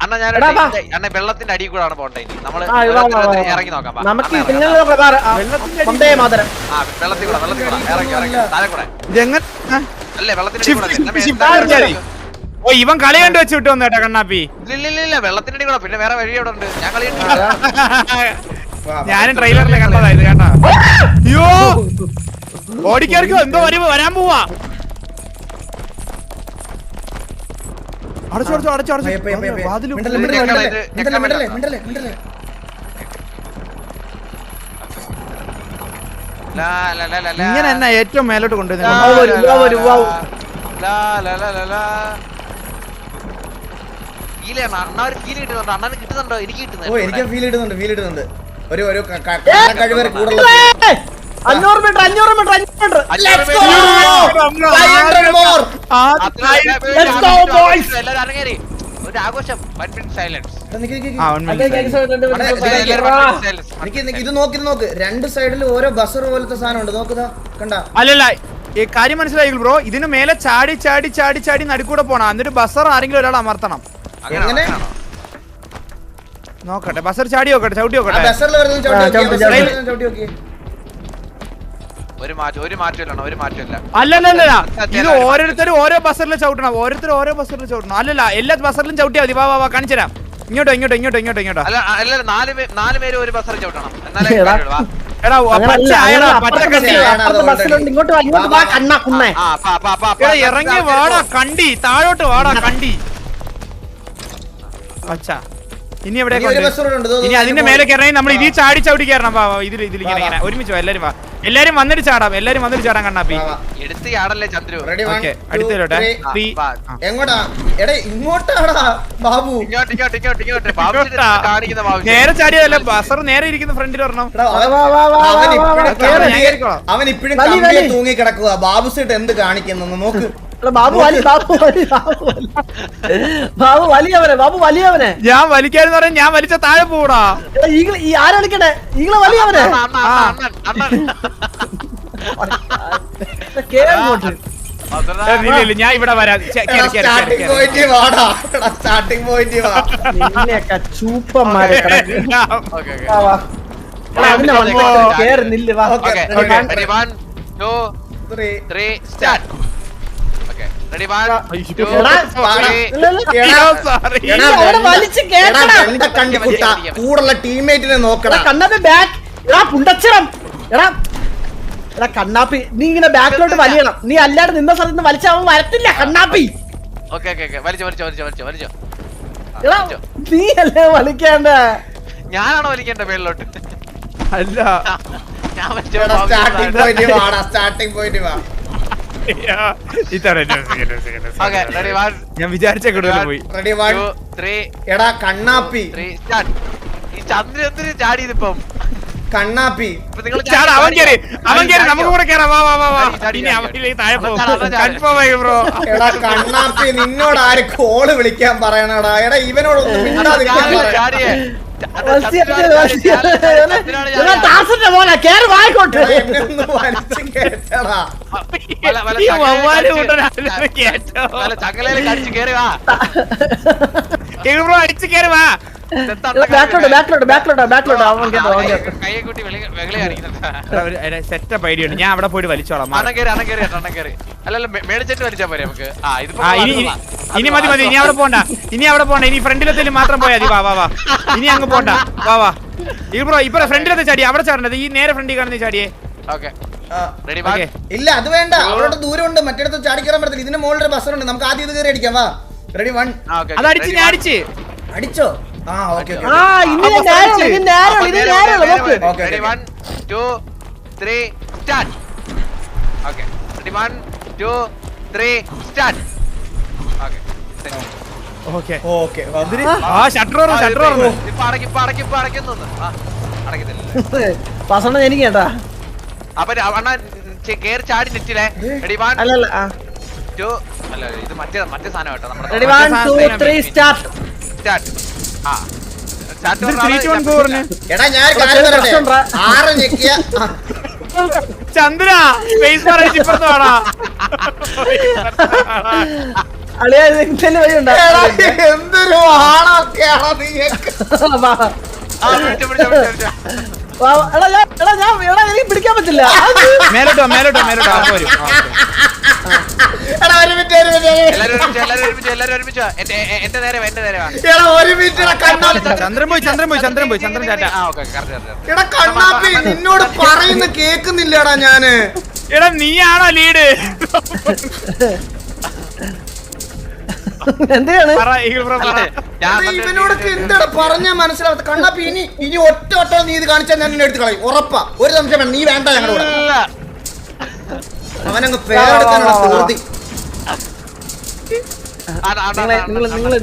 അണ്ണ വെള്ളത്തിന്റെ അടിയിൽ കൂടെ പോണ്ടേ. നമ്മള് ഇറങ്ങി നോക്കാം. വെള്ളത്തിൽ കൂടെ താഴെ കൂടെ അല്ലേ വെള്ളത്തിന്റെ. ഓ ഇവൻ കളി കണ്ടു വെച്ച് വിട്ടു വന്നേട്ടാ കണ്ണാപ്പി. ഇല്ല വെള്ളത്തിന്റെ അടി കൂടെ. പിന്നെ വേറെ വഴി അവിടെ ഉണ്ട്. ഞാൻ കളി ഞാനും ട്രെയിലറിലെ കണ്ടതായത് കേട്ടാ. അയ്യോ ഓടിക്കാർക്കോ എന്തോ വരാൻ പോവാ. അടച്ചു ഇങ്ങനെ എന്നാ ഏറ്റവും മേലോട്ട് കൊണ്ടുവരുന്നത്. അണ്ണന് കിട്ടുന്നുണ്ടോ? എനിക്ക് കിട്ടുന്നുണ്ട്. ഫീൽ ഇടുന്നുണ്ട്. ഒരു കഴിവർ കൂടുതൽ 500 മീറ്റർ ഇത് നോക്ക്. രണ്ട് സൈഡിൽ ഓരോ ബസർ പോലത്തെ സാധനം ഉണ്ട്. നോക്കുക കണ്ട. അല്ലല്ല ഈ കാര്യം മനസ്സിലായി ബ്രോ. ഇതിന് മേലെ ചാടി നടുക്കൂടെ പോണം. എന്നിട്ട് ബസർ ആരെങ്കിലും ഒരാൾ അമർത്തണം. നോക്കട്ടെ ബസർ ചാടി നോക്കട്ടെ, ചവിട്ടി നോക്കട്ടെ. അല്ലല്ല ഇത് ഓരോരുത്തരും ഓരോ ബസറിൽ ചവിട്ടണം. അല്ലല്ല എല്ലാ ബസറിലും ചവിട്ടിയാ മതി. വാ കാണിച്ചു തരാം. ഇങ്ങോട്ടോ. നാല് പേര് ഒരു ബസറിൽ ചവിട്ടണം. ഇറങ്ങി വാടാ കണ്ടി, താഴോട്ട് വാടാ കണ്ടി. അച്ഛാ ഇനി എവിടെ ഇനി അതിന്റെ മേലെ കയറണമെങ്കിൽ നമ്മൾ ഇതിൽ ചാടി കയറണം. ഇതിലിങ്ങനെ ഒരുമിച്ച് എല്ലാരും വന്നിട്ട് ചാടാം. കണ്ണാപ്പി എടുത്ത് ചാടല്ലേ ചന്ദ്രു. അടുത്തോട്ടെ നേരെ ചാടിയതല്ല, ബസർ നേരെ ഇരിക്കുന്ന ഫ്രണ്ടിൽ വരണം. അവൻ ഇപ്പോഴും തൂങ്ങി കിടക്കുക. ബാബു സീട്ട് എന്ത് കാണിക്കുന്നു നോക്ക്. ബാബു വലിയവനെ ഞാൻ വലിക്കാന്ന് പറഞ്ഞാൽ ഞാൻ വലിച്ച താഴെ പോടാ. ഈ ആരെ വിളിക്കട്ടെ ഈകളെ വലിയവനെ ഇല്ല ഞാൻ ഇവിടെ വരാം. സ്റ്റാർട്ടിംഗ് പോയിന്റ് വാടാ, സ്റ്റാർട്ടിംഗ് പോയിന്റ് വാ. നിന്നെയൊക്കെ ചൂപ്പന്മാരെ കേറി നില്ല് വാ. Okay, ready, 1, 2, 3, start. Okay, ready, 1, 2, 3. കൂടുള്ള ടീംമേറ്റിനെ നോക്കടാ. കണ്ണാപ്പി ബാക്ക് പുണ്ടച്ചണം എടാ എടാ കണ്ണാപ്പി നീ ഇങ്ങനെ ബാക്കിലോട്ട് വലിയണം. നീ അല്ലാണ്ട് നിന്ന സ്ഥലത്ത് നിന്ന് വലിച്ചാൽ വരത്തില്ല കണ്ണാപ്പി. Okay, വലിച്ചോ. എടാ നീ അല്ലേ വലിക്കേണ്ട. ഞാനാണോ വലിക്കേണ്ട മേളിലോട്ട്? അല്ല ഞാൻ സ്റ്റാർട്ടിംഗ് പോയിന്റ് വാടാ, സ്റ്റാർട്ടിംഗ് പോയിന്റ് വാ. Okay, ready, 1, ഞാൻ വിചാരിച്ച കൂടുതൽ പോയി. റെഡി 1 2, 3. എടാ കണ്ണാപ്പി, 3, start. ഈ ചന്ദ്രൻ എന്തിനു ചാടിയതിപ്പം? കണ്ണാപ്പി അവൻ കേറി നമുക്ക് കൂടെ കേറാം. വാ ഇനി അവനിലേക്ക് താഴെ പോകും. കൺഫേം ആയി ബ്രോ. എടാ കണ്ണാപ്പി, നിന്നോട് ആര് കോള് വിളിക്കാൻ പറയണടാ. എടാ ഇവനോടൊന്നും മിണ്ടാതിരിക്കാൻ പറ. എന്നെ ഒന്ന് വലിച്ചു കേട്ടടാ. ചങ്ങലയില് കടിച്ചു കേറി വാ. ബ്രോ അടിച്ചു കേറി വാ. കൈയെ കൂട്ടി വെകളി കാണിക്കുന്നുണ്ട്. സെറ്റപ്പ് ഐഡിയ ഉണ്ട്. ഞാൻ അവിടെ പോയിട്ട് വലിച്ചോളാം. അണ്ണൻ കേറി അല്ലല്ല മേടിച്ചിട്ട് വലിച്ചാ പോരെ നമുക്ക്. ഇനി മതി ഇനി അവിടെ പോണ്ട. ഇനി ഫ്രണ്ടിലെത്തേലും മാത്രം പോയാ മതി. വാ ഇനി അങ്ങ് പോണ്ട. വാ ബ്രോ ഇപ്പൊ ഫ്രണ്ടിലത്തെ ചാടി അവിടെ ചാടേണ്ടത്. ഈ നേരെ ഫ്രണ്ടിൽ കാണുന്ന ചാടിയേ. ഇല്ല അത് വേണ്ട, അവിടെ ദൂരം ഉണ്ട്. മറ്റേടത്ത് ചാടിക്കറാൻ പറ്റത്തില്ല. ഇതിന്റെ മുകളിൽ ബസ് ഉണ്ട്. നമുക്ക് ആദ്യം ഇത് കയറി അടിക്കാം. വാ റെഡി 1. അത് അടിച്ച് ഞാൻ അടിച്ചോ? ആ okay Ready, 1, 2, 3, start. Okay, ready, 1, 2, 3, start. Okay. Okay shutter ഇപ്പൊ അടയ്ക്കുന്നു. പസണ്ണ എനിക്ക് കേട്ടാ. അപ്പൊ അണ്ണ കേറി ചാടി നെറ്റിലെ. റെഡി 1, അല്ലല്ല 2. അല്ല ഇത് മറ്റേ സാധനം കേട്ടോ നമ്മുടെ. Ready 1 2 3 start. എടാ ഞാൻ കാര്യം പറയട്ടെ. 6 ഞെക്കിയ ചന്ദ്ര സ്പേസ് ഇപ്പുറത്ത് വേണോ? അളിയാ വഴിയുണ്ടോ? എന്തൊരു ആളൊക്കെയാണോ നീയൊക്കെ. എനിക്ക് പിടിക്കാൻ പറ്റില്ല. മേലോട്ടോ വരും. എടാ ഒരു മിനിറ്റ് എല്ലാരും ഒരുമിച്ചോ. എന്റെ നേരെ വാ. എടാ ഒരു മിനിറ്റ്. ചന്ദ്രൻ പോയി ചന്ദ്രൻ ചാറ്റ. എടാ കണ്ണാപ്പി, നിന്നോട് പറയുന്ന കേക്കുന്നില്ലടാ ഞാന്. എടാ നീയാണോ ലീഡ്? എന്തിനാണ് ഇവനോടൊക്കെ എന്താടാ പറഞ്ഞാ മനസ്സിലാവാത്ത. കണ്ണാപ്പി ഇനി ഒറ്റ നീ ഇത് കാണിച്ചാൽ ഞാൻ നിന്നെ എടുത്ത് കളയും. ഉറപ്പാ, ഒരു സംശയം വേണം. നീ വേണ്ട ഞങ്ങളുടെ കൂടെ. അവനങ്ങ് പേരെടുക്കാനുള്ള പൂർത്തി.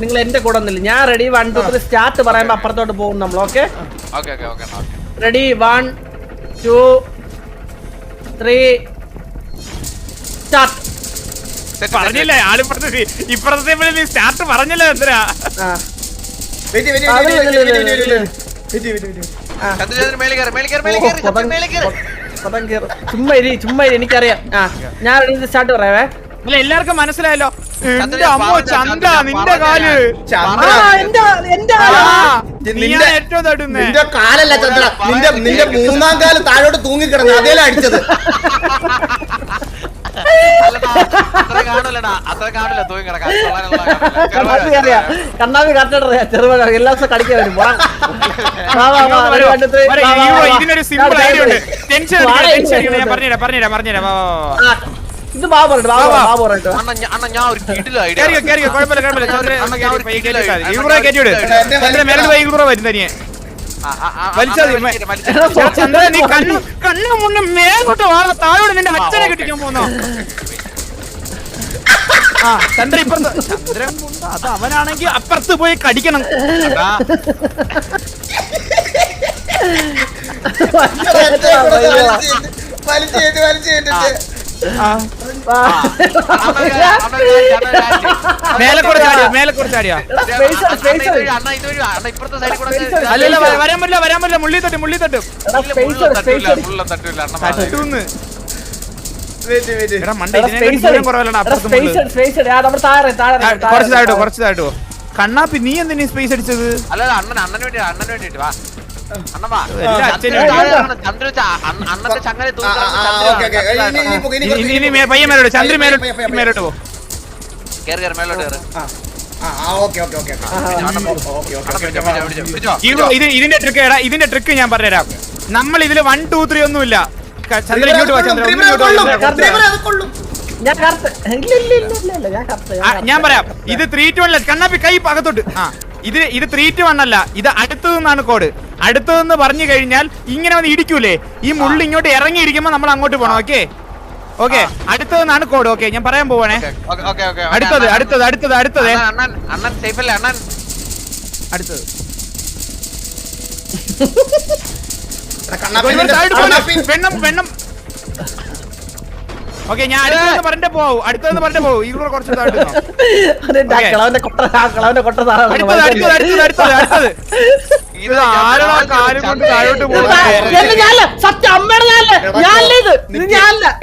നിങ്ങൾ എന്റെ കൂടെ ഒന്നില്ല. ഞാൻ റെഡി 1 2 3 സ്റ്റാർട്ട് പറയുമ്പോ അപ്പുറത്തോട്ട് പോകും നമ്മൾ. Okay ready 1 2 3 start. പറഞ്ഞില്ലേ ആളിപ്പുറത്ത് ഇപ്പുറത്തെ നീ സ്റ്റാർട്ട് പറഞ്ഞല്ലോ. എന്തിനാ ചുമ്മാ എനിക്കറിയാം. ഞാൻ റെഡി സ്റ്റാർട്ട് പറയാവേ. അല്ല എല്ലാവർക്കും മനസ്സിലായല്ലോ. അമ്മോ ചന്ദ്ര നിന്റെ കാല്. ഏറ്റവും തടുന്നേ നിന്റെ കാലല്ല ചന്ദ്ര, നിന്റെ 3ാം കാല് താഴോട്ട് തൂങ്ങിക്കിടന്നു. അതേലും അടിച്ചത്. കണ്ണാവി കറക്റ്റ് ചെറുപഴ എല്ലാ ദിവസം കടിക്കാൻ വരും. ഇതിനൊരു സിമ്പിൾ ഐഡിയ ഉണ്ട്. ടെൻഷൻ ഞാൻ പറഞ്ഞുതരാം. ഇത് ബാബു പറഞ്ഞിട്ട് കണ്ണു മുന്നേ മേലോട്ട് വാള താഴോട് നിന്റെ അച്ഛനെ കെട്ടിക്കാൻ പോന്നോ? ചന്ദ്ര ഇപ്പുറത്ത്. ചന്ദ്രൻ അത് അവനാണെങ്കിൽ അപ്പുറത്ത് പോയി കടിക്കണം. മേലെ കൂടെ ചാടിയോ അല്ലല്ല വരാൻ പറ്റില്ല മുള്ളി തട്ടും എടാ മണ്ട ഇതിനെ കുറവല്ലടാ കുറച്ച് താഴോ കണ്ണാപ്പി നീ എന്തിനാ സ്പേസ് അടിച്ചത് അല്ല അണ്ണന് വേണ്ടിട്ട് വാ അണ്ണന്റെ ചങ്ങല പയ്യൻ മേലോട്ട് ചന്ദ്ര മേലോട്ട് പോ കേറി മേലോട്ട് ഇതിന്റെ ട്രിക്ക് ഞാൻ പറഞ്ഞുതരാം. നമ്മൾ ഇതില് 1 2 3 ഒന്നുമില്ല. ചന്ദ്ര ഇങ്ങോട്ട് വാ, ചന്ദ്ര ഞാൻ പറയാം. ഇത് 3 2 1 കണ്ണാപ്പി കൈ പകത്തോട്ട്. ഇത് 3 2 1 അല്ല, ഇത് അടുത്തതെന്നാണ് കോഡ്. അടുത്തതെന്ന് പറഞ്ഞു കഴിഞ്ഞാൽ ഇങ്ങനെ വന്ന് ഇടിക്കൂലേ, ഈ മുള്ളി ഇങ്ങോട്ട് ഇറങ്ങി ഇരിക്കുമ്പോ നമ്മൾ അങ്ങോട്ട് പോകണം. ഓക്കെ ഓക്കെ, അടുത്തതെന്നാണ് കോഡ്. ഓക്കെ ഞാൻ പറയാൻ പോവാണേ. അടുത്തത് വെണ്ണം. ഓക്കെ ഞാൻ അടുത്തതെന്ന് പറഞ്ഞിട്ട് പോവും. ഈ കൂടെ കുറച്ച് അടുത്തത്. ആരാ കാര്യം കൊണ്ട് താഴോട്ട്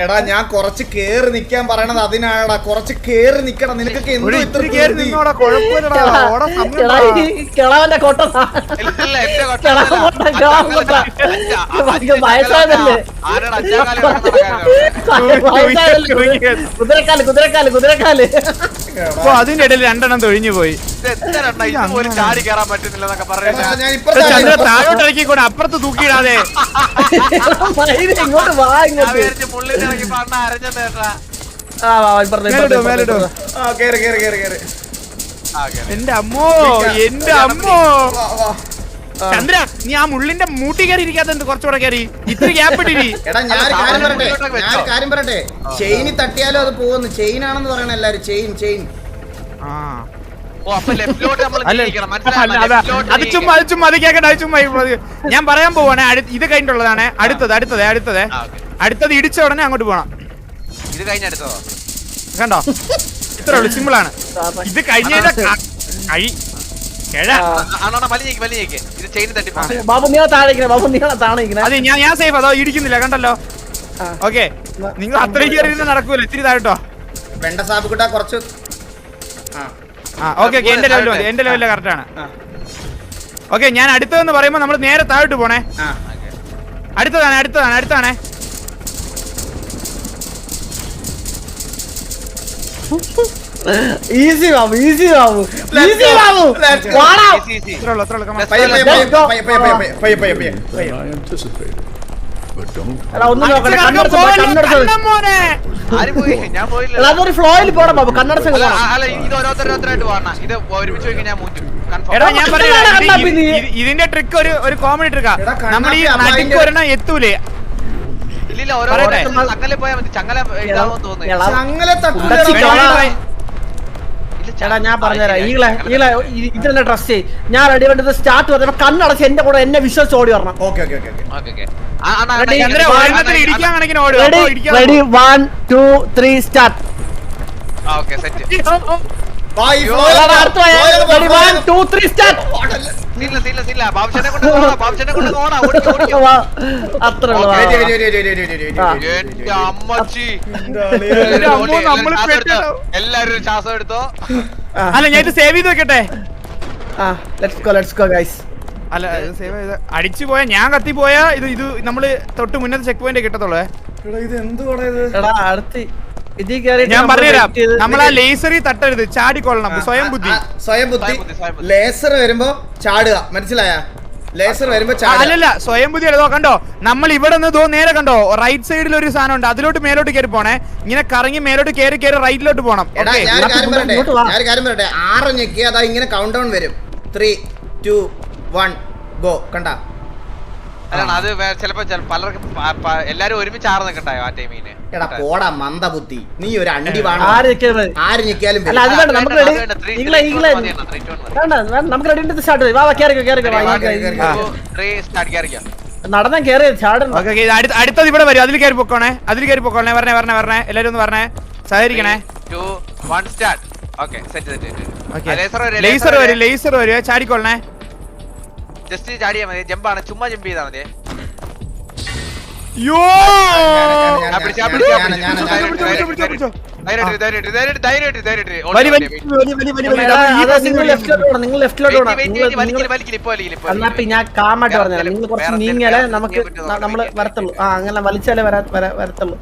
എടാ ഞാൻ കുറച്ച് കേറി നിക്കാൻ പറയണത് അതിനാടാ. കുറച്ച് കേറി നിക്കണം. നിനക്കൊക്കെ കിളവന്റെ കൊട്ട കുതിരക്കാല് അതിന്റെ ഇടയിൽ 2 എണ്ണം തൊഴിഞ്ഞു പോയി. ചാടി കയറാൻ പറ്റുന്നില്ലെന്നൊക്കെ പറയാ. ചന്ദ്ര താഴോട്ട് ഇറക്കി കൂടെ അപ്പുറത്ത് തൂക്കിയിടാതെ. ഇങ്ങോട്ട് വാ, ഇങ്ങോട്ട് മുള്ളിനിറങ്ങി പറഞ്ഞ അരഞ്ഞേട്ടാ. എന്റെ അമ്മോ ചന്ദ്ര, നീ ആ മുള്ളിന്റെ മൂട്ടി കയറി ഇരിക്കാത്ത കുറച്ചുകൂടെ കയറി ഇത്തിരി ഗ്യാപ്പ് ഇട്ടിരി. എടാ ഞാൻ കാര്യം പറയട്ടെ, ചെയിനി തട്ടിയാലും അത് പോകുന്നു. ചെയിൻ ആണെന്ന് പറയണ എല്ലാരും. ചെയിൻ അത് ചുമ്മാ ഞാൻ പറയാൻ പോവാണ്. ഇത് കഴിഞ്ഞിട്ടുള്ളതാണ്. അടുത്തത് ഇടിച്ച ഉടനെ അങ്ങോട്ട് പോണം. ഇത് കഴിഞ്ഞെടുത്തോ കണ്ടോ, ഇത്രേ ഉള്ളൂ, സിമ്പിൾ ആണ്. ഇത് കഴിഞ്ഞ അതെ ഞാൻ സേഫ്. അതോ ഇടിക്കുന്നില്ല, കണ്ടല്ലോ. ഓക്കെ നിങ്ങൾ അത്രയും കയറി നടക്കൂല, ഇത്തിരി താഴട്ടോ. വെണ്ട സാപ്പ് കിട്ടാ കുറച്ച്. ഓക്കെ എന്റെ ലെവലില് കറക്റ്റ് ആണ്. ഓക്കെ ഞാൻ അടുത്തതെന്ന് പറയുമ്പോ നമ്മൾ നേരെ താഴോട്ട് പോണേ. അടുത്തതാണ്. ഈസി ബാബു. അതൊരു ഫ്ലോയിൽ പോണം ബാബു. കണ്ണട ഇതിന്റെ ട്രിക്ക് ഒരു കോമഡി ട്രിക്കാ. നമ്മൾ ഈ നടുക്ക് ഒരെണ്ണം എത്തൂലേ, ചേട്ടാ ഞാൻ പറഞ്ഞുതരാം. ഇതിനെ ട്രസ്റ്റ് ചെയ്യും. ഞാൻ റെഡി വേണ്ടത് സ്റ്റാർട്ട് പറഞ്ഞപ്പോ കണ്ണടച്ച് എന്റെ കൂടെ എന്നെ വിശ്വസിച്ച് ഓടി വരണം. Ready 1 2 3 start. എല്ലാരും ശ്വാസം എടുത്തോ. അല്ല ഞാൻ ഇത് സേവ് ചെയ്ത് വെക്കട്ടെ. അല്ല സേവ് ചെയ്ത് അടിച്ചു പോയാ, ഞാൻ കത്തി പോയാ ഇത് നമ്മള് തൊട്ട് മുന്നത്തെ ചെക്ക് പോയിന്റ് കിട്ടത്തുള്ളൂ. ഞാൻ പറഞ്ഞുതരാം. നമ്മൾ ആ ലേസറി തട്ടരുത്, ചാടിക്കൊള്ളണം. സ്വയം ബുദ്ധി. ലേസർ വരുമ്പോ ചാടുക, മനസ്സിലായ? ലേസർ വരുമ്പോ അല്ലല്ല, സ്വയം ബുദ്ധി അല്ലോ. കണ്ടോ, നമ്മൾ ഇവിടെ നിന്ന് നേരെ കണ്ടോ, റൈറ്റ് സൈഡിൽ ഒരു സാധനം ഉണ്ട്, അതിലോട്ട് മേലോട്ട് കയറി പോണേ. ഇങ്ങനെ കറങ്ങി മേലോട്ട് കയറി റൈറ്റിലോട്ട് പോണം. ഞാൻ കാര്യം പറയട്ടെ, 6 ഞെക്കി അതാ ഇങ്ങനെ കൗണ്ട് ഡൗൺ വരും. 3 2 1 ഗോ. കണ്ട അത് ചിലപ്പോ പലർക്കും എല്ലാരും ഒരുമിച്ച് ആറ് നിൽക്കണ്ടായോ ആ ടൈമിന്. എടാ പോടാ മന്ദബുദ്ധി, നീ ഒരു അണ്ടി വേണം. ആര് ഞെക്കിയാലും നമുക്ക് റെഡി സ്റ്റാർട്ട്. നടന്നാ കേറി ചാടണം. അടുത്തത് ഇവിടെ വരും. അതിൽ കയറി പൊക്കോണേ, അതിൽ കയറി പൊക്കോണേ. വരണേ എല്ലാരും ഒന്ന് പറഞ്ഞേ, സഹകരിക്കണേ. 2 1 സ്റ്റാർട്ട്. Okay set. ലേസർ വരും, ചാടിക്കൊള്ളണേ. ജസ്റ്റ് ചാടിയാ മതി. ജമ്പാണ്, ചുമ്മാ ജമ്പ് ചെയ്താ മതി. യോ ഞാൻ കാമായിട്ട് പറഞ്ഞ നിങ്ങൾ കുറച്ച് നീങ്ങിയാലേ നമുക്ക് നമ്മള് വരത്തുള്ളൂ. അങ്ങനെ വലിച്ചാലേ വരത്തുള്ളൂ.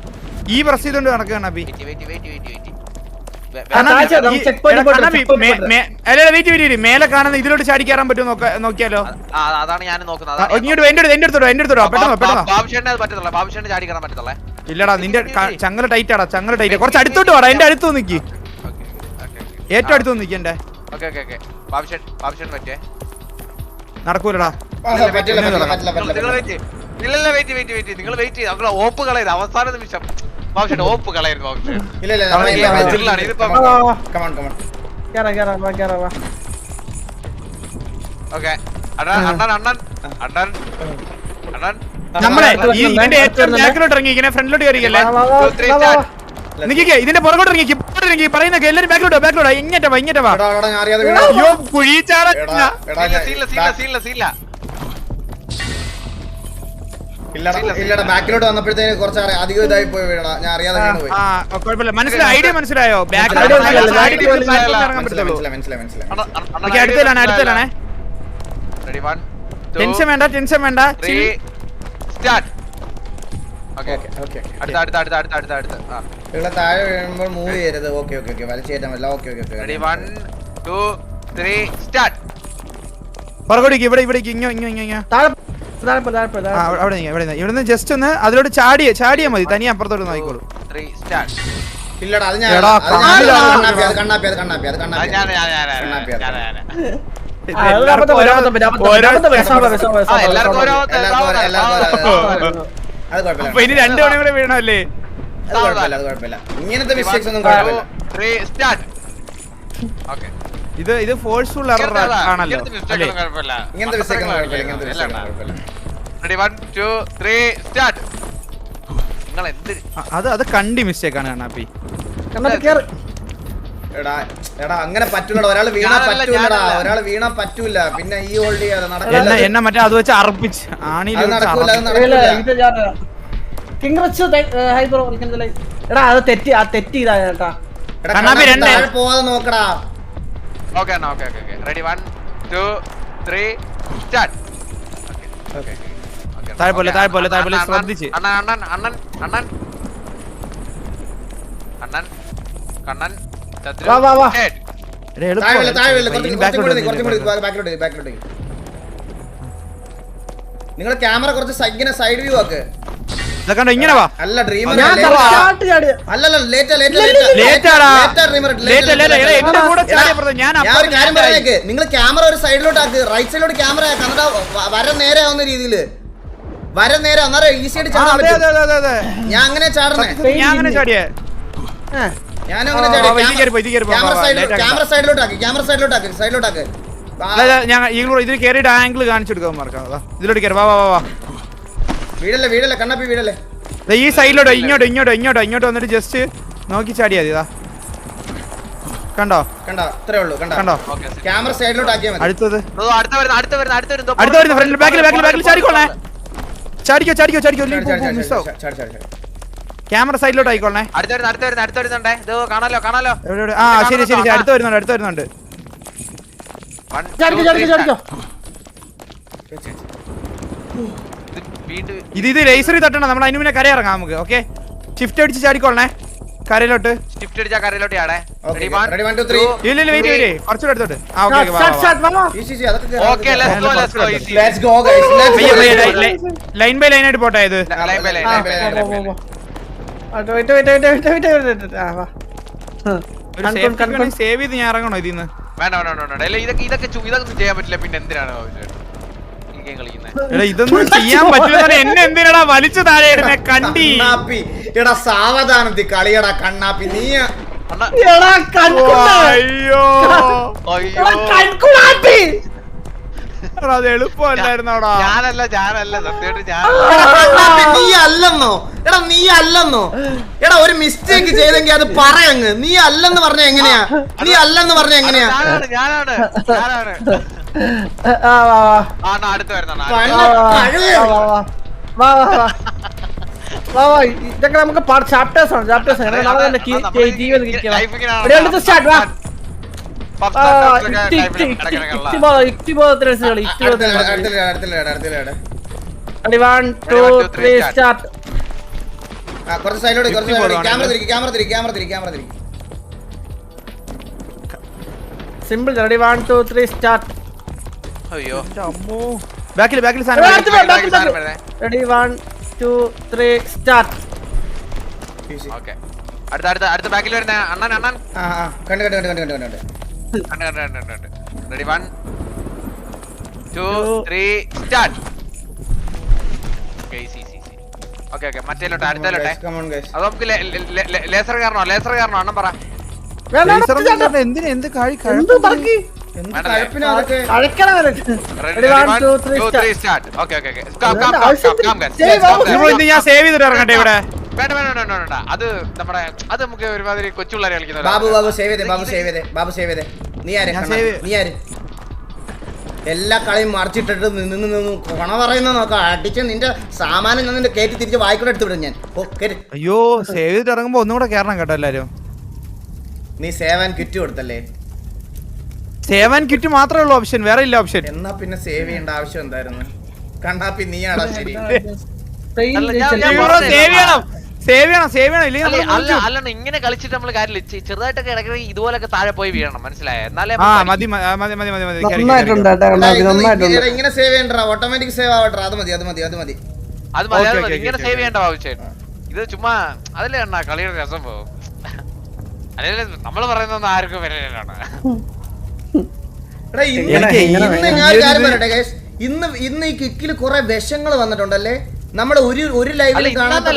ഈ പ്രസ് ചെയ്തോണ്ട് നടക്കുകയാണ് അബി. മേലെ കാണുന്ന ഇതിലോട്ട് ചാടി കയറാൻ പറ്റുമോ നോക്കിയാലോ? അതാണ് ഞാൻ നോക്കുന്നത്. ഇല്ലടാ, നിന്റെ ചങ്ങല ടൈറ്റാടാ, ചങ്ങല ടൈറ്റ്. കുറച്ച് അടുത്തോട്ട് വാടാ, എന്റെ അടുത്ത് നിക്ക്, ഏറ്റവും അടുത്ത് നിക്ക്. എന്റെ നടക്കൂലടാ. നിങ്ങൾ വെയിറ്റ് ചെയ്ത് ഓപ്പ് കളയത് അവസാന നിമിഷം. ഓപ്പ് കളയരുത്. നമ്മളെ ഇതിന്റെ ഏറ്റവും ബാക്കിലോട്ട് ഇറങ്ങിയിരിക്കണേ, ഫ്രണ്ടിലോട്ട് കയറിക്കല്ലേ. നിക്ക്, ഇതിന്റെ പുറകോട്ട് ഇറങ്ങി പറയുന്ന എല്ലാരും ബാക്കിലോട്ടോ. ഇങ്ങോട്ടാ വാ. അയ്യോ കുഴിച്ചാട. ബാക്കിലോട്ട് വന്നപ്പോഴത്തേക്ക് കുറച്ച് അധികം ഇതായി പോയി വീഴടാ. ഞാൻ അറിയാതെ മനസ്സിലായോ? ഐഡിയ മനസ്സിലായോ? അടുത്തലാണ്. ടെൻഷൻ വേണ്ട. താഴെ വീഴുമ്പോൾ മൂവ് ചെയ്യരുത്. ഓക്കെ വലിച്ചേറ്റാൻ പറ്റില്ല. Okay 1 2 3 start. പുറകോട്ടേക്ക് ഇവിടേക്ക് ഇവിടുന്ന് ജസ്റ്റ് ഒന്ന് അതിലോട്ട് ചാടിയാ മതി. തനിയെ അപ്പുറത്തോട്ട് നോക്കിക്കോളൂ. 3 സ്റ്റാർട്ട്. ഇല്ലടാ, അത് കണ്ണാപ്പി. ഇനി 2 തവണ കൂടെ വീണല്ലേ? അത് കുഴപ്പമില്ല. ഇങ്ങനത്തെ മിസ്റ്റേക്സ് ഒന്നും ഇത് ഫോഴ്സ്ഫുൾ എറർ ആണല്ലോ. ഇങ്ങനത്തെ മിസ്റ്റേക്ക് ഒന്നും കുഴപ്പമില്ല. അത് കണ്ടി മിസ്റ്റേക്ക് ആണ് കണ്ണാപ്പി. എടാ അങ്ങനെ പറ്റൂലടാ. ഒരാള് വീണാ പറ്റൂല. പിന്നെ ഈ ഹോൾഡ് ചെയ്യാതെ നടക്കില്ല. എന്നെ മറ്റേ അത് വെച്ച് അർപ്പിച്ച് ആണിയിൽ നടക്കൂല. അത് തെറ്റി ചേട്ടാ. പോവാതെ നോക്കടാ. Okay ready 1 2 3 start. താഴെ ശ്രദ്ധിച്ച്. കണ്ണൻ നിങ്ങൾ ക്യാമറ കുറച്ച് സൈഡ് വ്യൂ ആക്ക്. ഇങ്ങനെ വാ. അല്ല ഡ്രീമർ നിങ്ങൾ ക്യാമറ ഒരു സൈഡിലോട്ട് ആക്ക്. റൈറ്റ് സൈഡിലോട്ട് ക്യാമറ ആക്ക്. എന്നിട്ട് വര നേരെ ആവുന്ന രീതിയില് അന്നേരം ഈസി ആയിട്ട് ചാടാൻ പറ്റും. ഞാൻ അങ്ങനെ ചാടണേ. ഞാനും ചാടിയേ. ക്യാമറ സൈഡിലോട്ട് ആക്ക്. ഇതിൽ കേറിയിട്ട് ആംഗിൾ കാണിച്ചെടുക്കാൻ മറക്കാം. ഇതിലോട്ട് കയറി വാ. വീടല്ലേ കണ്ണാപ്പി വീടല്ലേ. ഈ സൈഡിലോട്ടോ ഇങ്ങോട്ടോ വന്നിട്ട് ജസ്റ്റ് നോക്കി ചാടിയാ മതി. കണ്ടോ ഇത്രേ ഉള്ളൂ. കണ്ടോ ക്യാമറ സൈഡിലോട്ട് ആക്കിയാ മതി. അടുത്തത് അടുത്ത ബാക്കിൽ ചാടിക്കോളേ. ചാടിക്കോ ക്യാമറ സൈഡിലോട്ട് ആയിക്കോളേ. അടുത്തവരുന്നുണ്ടേ. ഇത് കാണാലോ. ശരി അടുത്ത് വരുന്നുണ്ട്. ഇത് റേസറി തട്ടണം. നമ്മൾ അതിന് മുന്നേ കര ഇറങ്ങാം നമുക്ക്. ഓക്കെ ഷിഫ്റ്റ് അടിച്ച് ചാടിക്കോളേ കരയിലോട്ട്. ഇല്ല വെയിറ്റ് കുറച്ചുകൂടെ എടുത്തോട്ട്. ലൈൻ ബൈ ലൈൻ ആയിട്ട് പോട്ടെ. ഇത് സേവ് ചെയ്ത് ഞാൻ ഇറങ്ങണോ ഇതിന്ന്? ഇതൊക്കെ ചെയ്യാൻ പറ്റില്ല. പിന്നെ എന്തിനാണ് ഇതൊന്നും ചെയ്യാൻ പറ്റില്ല. എന്നെ എന്തിനാ വലിച്ചു താഴെ ഇടുന്നേ? കണ്ടി എടാ സാവധാനത്തിൽ കളിയടാ കണ്ണാപ്പി. നീ അയ്യോ അത് എളുപ്പമല്ലായിരുന്നോടാ. ഞാനല്ല സത്യമായിട്ട് ഞാൻ നീ അല്ലെന്നോ എടാ നീ അല്ലെന്നോ എടാ ഒരു മിസ്റ്റേക്ക് ചെയ്തെങ്കിൽ അത് പറയങ്ങ് നീ അല്ലെന്ന് പറഞ്ഞ എങ്ങനെയാ നീ അല്ലെന്ന് പറഞ്ഞ എങ്ങനെയാ ഞാനാണ് അടുത്ത് വരുന്ന ഇതൊക്കെ നമുക്ക് ചാപ്റ്റേഴ്സ് ആണ് ജീവൻ സ്റ്റാർട്ട്. കുറച്ച് സൈഡിലോട്ട് ക്യാമറ തിരി സിമ്പിൾ. Ready 1 2 3 start. അയ്യോ ബാക്കിൽ റെഡി 1 2 3 സ്റ്റാർട്ട്. ഓക്കെ അടുത്ത ബാക്കിൽ വരുന്ന അണ്ണൻ കണ്ടു റെഡി 1 2 3 സ്റ്റാർട്ട്. ഓക്കെ മറ്റേലോട്ടെ അടുത്തേലോട്ടെ. അത് നമുക്ക് ലേസർ കാരണോ അണ്ണൻ പറ. എന്ത് ഞാൻ സേവ് ചെയ്തിട്ട് ഇറങ്ങട്ടെ ഇവിടെ. വേണ്ട അത് നമ്മുടെ അത് നമുക്ക് ഒരുമാതിരി കൊച്ചുപിള്ളേരെ കളിക്കുന്നത്. ബാബു സേവ് ചെയ്തേ നീ ആര് എല്ലാ കളിയും മറിച്ചിട്ടിട്ട് നിന്ന് കൊണ പറയുന്ന നോക്കാം അടിച്ച് നിന്റെ സാമാനം ഞാൻ നിന്റെ കയറ്റി തിരിച്ച് വായിക്കൂടെ എടുത്തു വിടും ഞാൻ. അയ്യോ സേവ് ചെയ്തിട്ട് ഇറങ്ങുമ്പോ ഒന്നും കൂടെ കേറണം കേട്ടോ എല്ലാരും. നീ സേവ് ആൻഡ് ക്വിറ്റ് കൊടുത്തല്ലേ? സേവ് ആൻഡ് ക്വിറ്റ് മാത്രമേ ഉള്ളൂ ഓപ്ഷൻ, വേറെ ഇല്ല ഓപ്ഷൻ. എന്നാ പിന്നെ സേവ് ചെയ്യേണ്ട ആവശ്യം എന്തായിരുന്നു? കണ്ണാപ്പി നീയാടാ ശരി. അല്ല ഇങ്ങനെ കളിച്ചിട്ട് നമ്മള് കാര്യമില്ല. ചെറുതായിട്ടൊക്കെ ഇടയ്ക്ക് ഇതുപോലൊക്കെ താഴെ പോയി വീഴണം, മനസ്സിലായോ? എന്നാലേ ഇങ്ങനെ സേവ് ചെയ്യണ്ട, ഓട്ടോമാറ്റിക് സേവ് ആവട്ടെ. അത് മതി ഇങ്ങനെ സേവ് ചെയ്യേണ്ട ആവശ്യം. ഇത് ചുമ്മാ അതല്ലേ അണ്ണാ കളിയുടെ രസം പോകും. അല്ലെങ്കിൽ നമ്മള് പറയുന്നൊന്നും ആർക്കും വരലാണ്. ഇന്ന് ഈ കിക്കിൽ കുറെ വിഷങ്ങൾ വന്നിട്ടുണ്ടല്ലേ? നമ്മുടെ ഒരു ലൈവിലും കാണാത്ത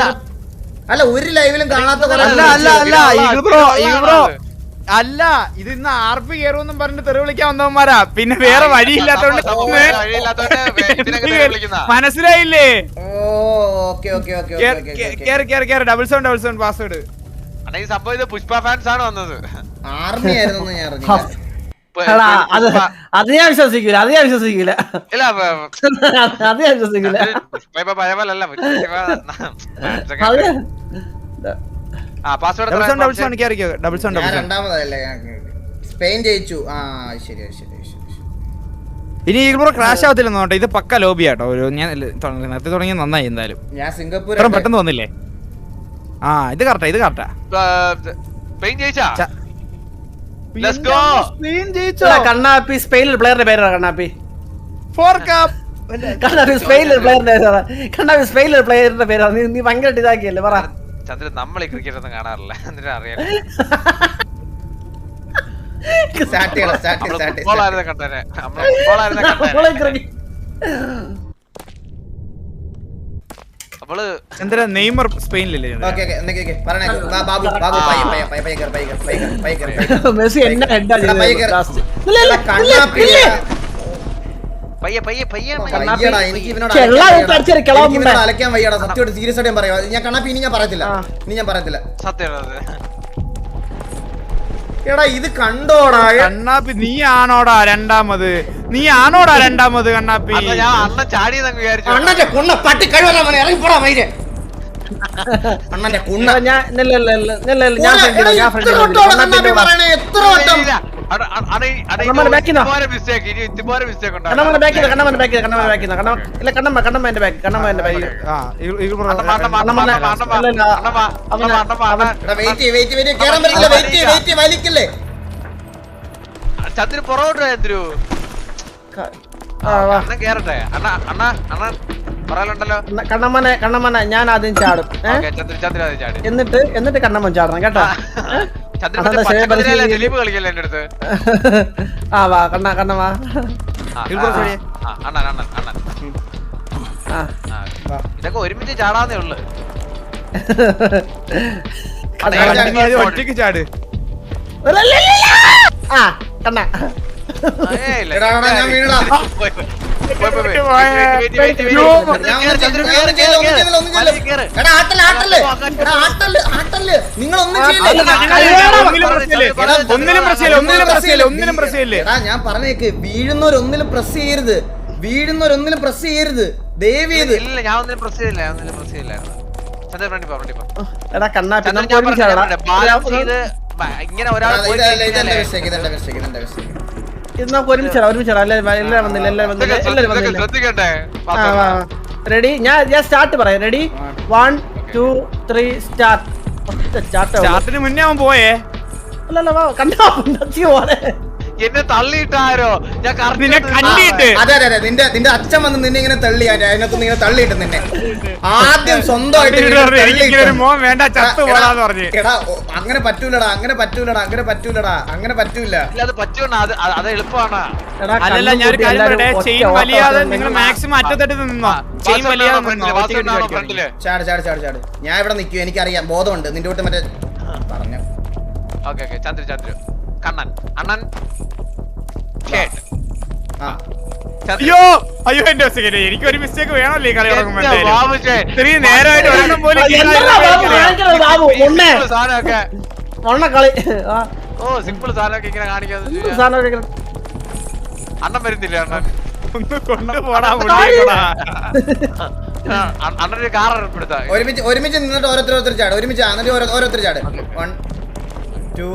അല്ല ഇത് ഇന്ന് ആർപി കയറുമെന്നും പറഞ്ഞിട്ട് തെറി വിളിക്കാൻ വന്നവന്മാരാ. പിന്നെ വേറെ വഴിയില്ലാത്തോണ്ട് മനസ്സിലായില്ലേ? Double sound password. ഈ സംഭവം ഇത് പുഷ്പ ഫാൻസ് ആണ് വന്നത്. ആർമി ആയിരുന്നു ഞാൻ അത് ഞാൻ വിശ്വസിക്കൂല. രണ്ടാമതല്ലേ സ്പെയിൻ ജയിച്ചു. ശരി ഇനി ക്രാഷ് ആവത്തില്ലെന്ന് നോട്ടെ. ഇത് പക്ക ലോബിയാട്ടോ. ഞാൻ നേരത്തെ തുടങ്ങി നന്നായി. എന്തായാലും ഞാൻ സിംഗപ്പൂർ പെട്ടെന്ന് വന്നില്ലേ? ഇത് കറക്റ്റാ. കണ്ണാപ്പി സ്പെയിനിൽ പ്ലെയറിന്റെ പേരാ. കണ്ണാപ്പി സ്പെയിനിൽ പ്ലെയറിന്റെ പേരാ. നീ ഭയങ്കര ഇതാക്കിയല്ലേ പറ. ചന്ദ്രൻ നമ്മൾ ഈ ക്രിക്കറ്റ് ഒന്നും കാണാറില്ല, എന്നിട്ട് അറിയാം. നെയ്മർ സ്പെയിനിലല്ലേ? മെസ്സി എന്നെ അലക്കാൻ വയ്യടാ. സത്യമായിട്ട് സീരിയസ് ആയിട്ട് ഞാൻ പറയാം. ഞാൻ കണ്ണാപ്പി ഇനി ഞാൻ പറയത്തില്ല. സത്യം എടാ ഇത് കണ്ടോടാ കണ്ണാപ്പി. നീ ആണോടാ രണ്ടാമത് കണ്ണാപ്പി? അണ്ണ ചാടിയെന്ന് വിചാരിച്ചു. അണ്ണന്റെ കുണ്ണ പട്ടി കഴിവല്ല മോനെ, ഇറങ്ങി പോടാ മൈരെ. അണ്ണന്റെ കുണ്ണ ചന്ദ്രൻ പുറകോട്ട് ചന്ദ്രു അണ്ണൻ കേറട്ടെ. പറയാനുണ്ടല്ലോ കണ്ണമ്മനെ ഞാൻ ആദ്യം ചാടും. എന്നിട്ട് കണ്ണമ്മൻ ചാടണം കേട്ടോ. ദിലീപ് കളിക്കല്ലേ എന്റെ അടുത്ത്. വാ കണ്ണമ്മ. ഇതൊക്കെ ഒരുമിച്ച് ചാടാന്നേ ഉള്ളു. ഒറ്റയ്ക്ക് ചാട്. കണ്ണ ഞാൻ വീണടാ. ഞാൻ പറഞ്ഞേക്ക് വീഴുന്നവരൊന്നിലും പ്രസ് ചെയ്യരുത്, വീഴുന്നവരൊന്നിലും പ്രസ് ചെയ്യരുത് ദയവ് ചെയ്ത്. ഇല്ല ഞാൻ ഒന്നിനും പ്രസ് ചെയ്തില്ല. എടാ കണ്ണാപ്പി ഇങ്ങനെ ഒരാൾ ഇത് നമുക്ക് ഒരുമിച്ചാ എല്ലാവരും വന്നില്ല. റെഡി, ഞാൻ സ്റ്റാർട്ട് പറയാം. Ready 1 2 3 start. മുന്നേ അവൻ പോയേ. അല്ലല്ല കണ്ണാപ്പി പോലെ എന്നെ തള്ളിയിട്ടാരോ ഞാൻ നിന്നെ കണ്ടിട്ട്. അതെ നിന്റെ അച്ഛൻ വന്ന് നിന്നെ ഇങ്ങനെ തള്ളി, അതിനകത്ത് ഇങ്ങനെ തള്ളിയിട്ട് നിന്നെ ആദ്യം സ്വന്തമായിട്ട് മോൻ വേണ്ട ചത്തു പോടാന്ന് പറഞ്ഞു. എടാ അങ്ങനെ പറ്റൂലടാ, അങ്ങനെ പറ്റൂല. അത് പറ്റൂണ, അത് എളുപ്പമാണ്. അല്ലല്ല ഞാൻ ഒരു കാര്യം പറയട്ടെ, ചെയിൻ വലിയാതെ നിങ്ങൾ മാക്സിമം അറ്റത്തട്ട് നിന്നോ. ചെയിൻ വലിയാതെ നിന്നോ. ചാട്. ഞാൻ ഇവിടെ നിൽക്കും, എനിക്കറിയാം, ബോധമുണ്ട്. നിന്റെ വീട്ട് മറ്റേ പറഞ്ഞു. ഓക്കെ ചന്ദ്രു കണ്ണൻ അണ്ണൻ അയ്യോ എന്റെ സെക്കൻഡ്, എനിക്കൊരു മിസ്റ്റേക്ക് വേണമല്ലോ ഈ കളി തുടങ്ങുമ്പോ. ഇത്രയും നേരമായിട്ട് ഒരെണ്ണം പോലും സിമ്പിൾ സാധനമൊക്കെ ഇങ്ങനെ കാണിക്കാതെ അണ്ണൻ വരുന്നില്ല. ഒന്ന് കൊണ്ടുപോടാ. അണ്ണനൊരു കാർ ഏർപ്പെടുത്താം. ഒരുമിച്ച് നിന്നിട്ട് ഓരോരുത്തർ ചാട്. ഒരുമിച്ച് ഓരോരുത്തർ ചാട്. 1 2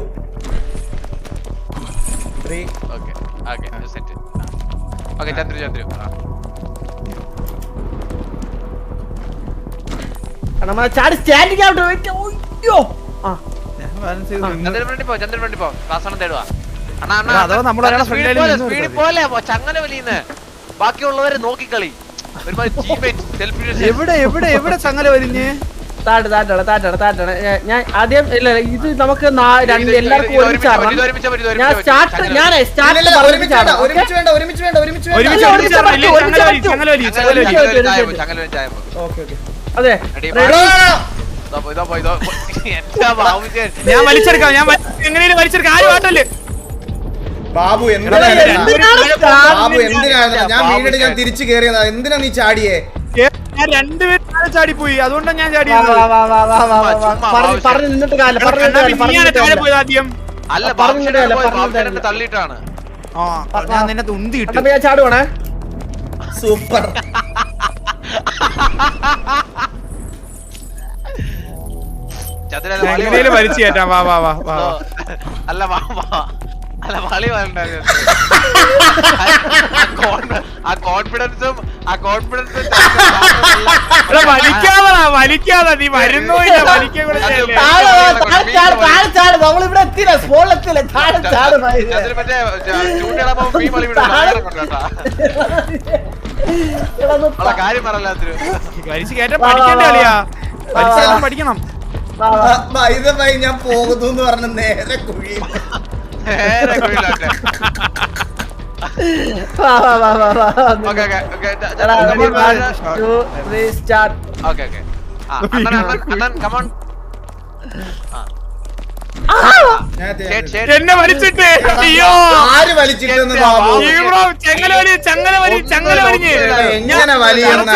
3. ഓക്കെ ചന്ദ്രു ചാടി സ്റ്റാൻഡിങ് ആവട്ടെ. ചന്ദ്രൻ പോ വാസണം തേടുവാ. സ്പീഡിൽ പോലെ ചങ്ങല വലിയുന്ന ബാക്കിയുള്ളവരെ നോക്കിക്കളി. എവിടെ ചങ്ങല വലിഞ്ഞ് താട്ടാണ്. ഞാൻ ആദ്യം ഇല്ല ഇത് നമുക്ക് എല്ലാവർക്കും അതെ ഞാൻ വലിച്ചെടുക്കാം. എങ്ങനെയും വലിച്ചെടുക്കാം. ആരും ആട്ടല്ലേ ബാബു എന്തിനാണ് ഞാൻ വീണിട്ട് ഞാൻ തിരിച്ചു കയറിയതാ. എന്തിനാ നീ ചാടിയേ? ഞാൻ രണ്ടുപേരും ചാടിപ്പോയി, അതുകൊണ്ടാണ് ഞാൻ ചാടിയത്. ആദ്യം തള്ളിയിട്ടാണ് ഞാൻ നിന്നെ ഉന്തിട്ടു. ഞാൻ ചാടുവാണേ. സൂപ്പർ. എങ്ങനെയും വലിച്ചു കയറ്റാം. വാ അല്ല വളി വലിക്കാതെ നീ വരുന്നോ ഇല്ല. വലിക്കാൻ നമ്മളിവിടെ എത്തില്ല, സ്പോളിലെത്തില്ല. കാര്യം പറയല്ലാത്തൊരു വലിച്ചു കയറ്റാൻ പഠിക്കണ്ടേ കളിയാ. വലിച്ചാലും പഠിക്കണം. ഞാൻ പോകുന്നു എന്ന് പറഞ്ഞ നേരെ കുഴിയിൽ. എന്നെ വലിച്ചിട്ട് ആര് വലിച്ചിട്ടെന്ന് ചങ്ങല വലിഞ്ഞ് എങ്ങനെ വലിയെന്നാ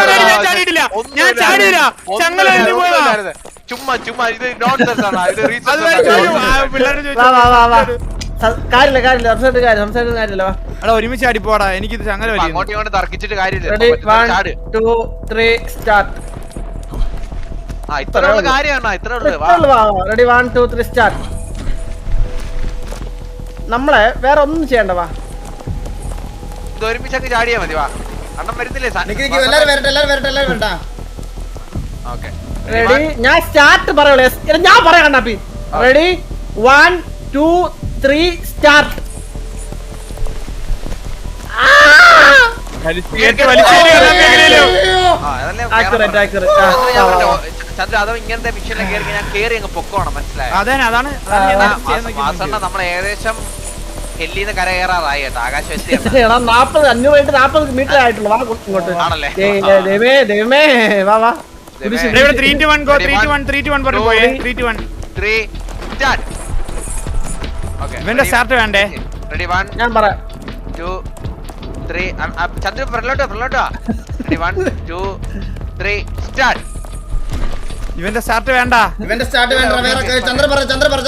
ഞാൻ ചാടിയില്ല. ചങ്ങല വലിഞ്ഞു പോയതാ. ചുമ്മാ ഇത് നോൺസെൻസ് ആണ്. ഇത് കാര്യമില്ല. ഒരുമിച്ച് അടിപ്പോടാ. എനിക്കിത് ചങ്ങല വലിയ അങ്ങോട്ട് തർക്കിച്ചിട്ട് കാര്യമില്ല. ഇത്രയുള്ള കാര്യമാണ്. Ready 1 2 3 start. നമ്മളെ വേറെ ഒന്നും ചെയ്യണ്ടവാ. ഇത് ഒരുമിച്ചൊക്കെ ചാടിയാ മതി. വാ അണ്ണൻ വരുന്നില്ലേ? റെഡി, ഞാൻ സ്റ്റാർട്ട് പറയുള്ളൂ. ഞാൻ പറയാം കണ്ണാപ്പി. Ready 1 2 3 start. ചന്ദ്ര അതോ ഇങ്ങനത്തെ മിഷനിൽ കയറി ഞാൻ കയറി അങ്ങ് പൊക്കോണം. മനസ്സിലായോ? അതാണ് നമ്മൾ ഏകദേശം ഡൽഹിന്ന് കര കയറാറായി കേട്ടോ. ആകാശം 40 മീറ്റർ ആയിട്ടുള്ളൂ. വാ ഇങ്ങോട്ട്. ആണല്ലേ? ദൈവമേ വാ വാ. 3 2 1 go. 3 2 1 3 2 1 പറഞ്ഞു പോയേ. 3 2 1 3 സ്റ്റാർട്ട്. ഓക്കേ ഇവന്റെ സ്റ്റാർട്ട് വേണ്ടേ? റെഡി 1 ഞാൻ പറയാം. 2 3 ചന്ദ്ര ഫ്രണ്ടിലോട്ടോ റെഡി 1 2 3 സ്റ്റാർട്ട് ഇവന്റെ സ്റ്റാർട്ട് വേണ്ട ഇവന്റെ സ്റ്റാർട്ട് വേണ്ട വേറെ ചന്ദ്ര പറ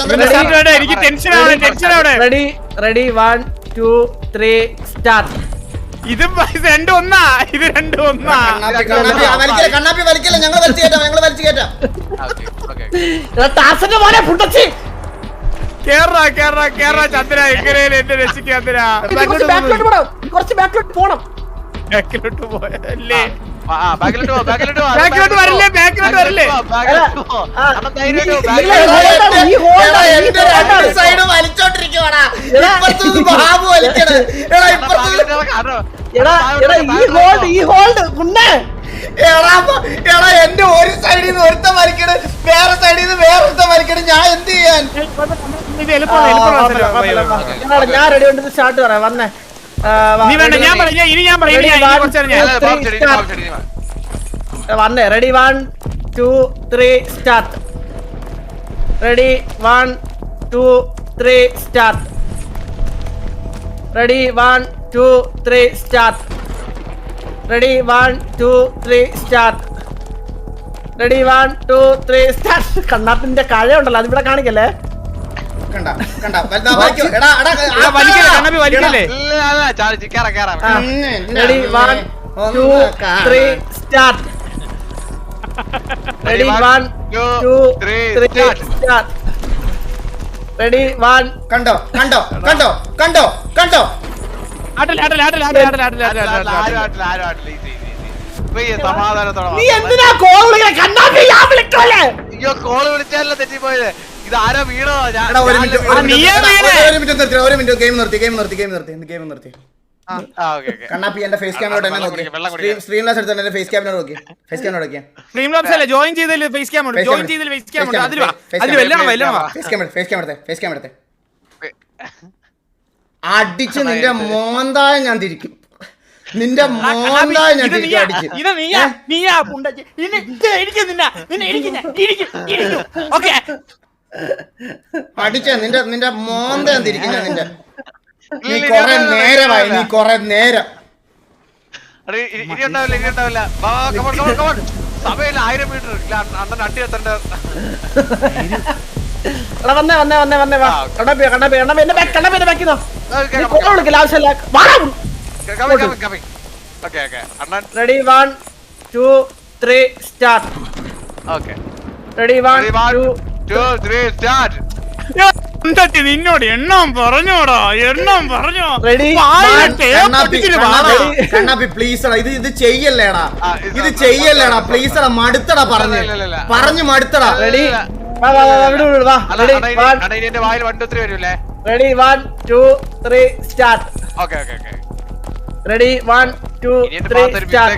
ഇവന്റെ സ്റ്റാർട്ട് വേണ്ട എനിക്ക് ടെൻഷൻ ആണ് റെഡി 1 2 3 സ്റ്റാർട്ട് ഇത് രണ്ടും ഒന്നാ കണ്ണാപ്പി വലിക്കല്ല ഞങ്ങൾ വലിച്ചു കേട്ടാം ടാസന്റെ പോലെ പുട്ടച്ചി കേറാ ചന്ദ്ര എങ്ങനെയും എന്നെ രക്ഷിക്കാതിരാ കുറച്ച് ബാക്കിലോട്ട് പോണം ബാക്കിലോട്ട് പോയല്ലേ ബാക്കിലോട്ട് വരല്ലേ സൈഡ് വലിച്ചോണ്ടിരിക്കുവാടാ ബാബു വലിക്കണ ഈ ഹോൾഡ് കുണ്ണേ എടാ എന്റെ ഒരു സൈഡിൽ നിന്ന് ഒരുത്തം വലിക്കണ് വേറെ സൈഡിൽ നിന്ന് വേറൊരുത്തം വലിക്കണ് ഞാൻ എന്ത് ചെയ്യാൻ ഞാൻ റെഡി ഉണ്ട് സ്റ്റാർട്ട് പറയാം വന്നേ വന്നേ ready 1 2 3 start ready 1 2 3 start ready 1 2 3 start ready 1 2 3 start ready 1 2 3 start കണ്ണാപ്പിന്റെ കഴ ഉണ്ടല്ലോ അതിവിടെ കാണിക്കല്ലേ ready 1 2 3 start ready 1 2 3 start ready 1 കണ്ടോ നീ എന്തിനാ കോൾ വിളിക്കണേ കണ്ണാപ്പി ഞാൻ വിളിക്കല്ലേ അയ്യോ കോള് വിളിച്ചാലോ തെറ്റിപ്പോയത് ഇത് ആരോ വീണോ ഒരു മിനിറ്റ് ഗെയിം നിർത്തി കണ്ണാപ്പി എന്റെ ഫേസ് ക്യാമറ തന്നെ നോക്കി സ്ക്രീൻലെസ് എടുത്ത് എന്റെ ഫേസ് ക്യാമറ നോക്കി ഫേസ് ക്യാമറ നോക്കിയാ ജോയിൻ ചെയ്തതിൽ ഫേസ് ക്യാമറ ഫേസ് ക്യാമറ അടിച്ച് നിന്റെ മോന്തായ ഞാൻ തിരിക്കും നിന്റെ മോന്തായ ഞാൻ തിരിക്കും അടിച്ച് അടിച്ച നിന്റെ മോന്ത ഞാൻ തിരിക്കും ഞാൻ നിന്റെ നീ കൊറേ നേരം ഇനി ഉണ്ടാവില്ല സമയം 1000 മീറ്റർ അണ്ണൻ അണ്ടി എത്തണ്ട വന്നേ കണ്ണാപ്പി എന്നെ ബാക്കിന്നോ ആവശ്യമില്ല റെഡി 1 2 3 സ്റ്റാർട്ട് റെഡി 1 2 3 സ്റ്റാർട്ട് നിന്നോട് എണ്ണം പറഞ്ഞോ റെഡി കണ്ണാപ്പി പ്ലീസ് ഇത് ചെയ്യല്ലേടാ പ്ലീസ് മടുത്തടാ പറഞ്ഞു മടുത്തടാ റെഡി വായിൽ 1 2 3 വരൂല്ലേ ready 1 2 3 start ready 1 2 3 start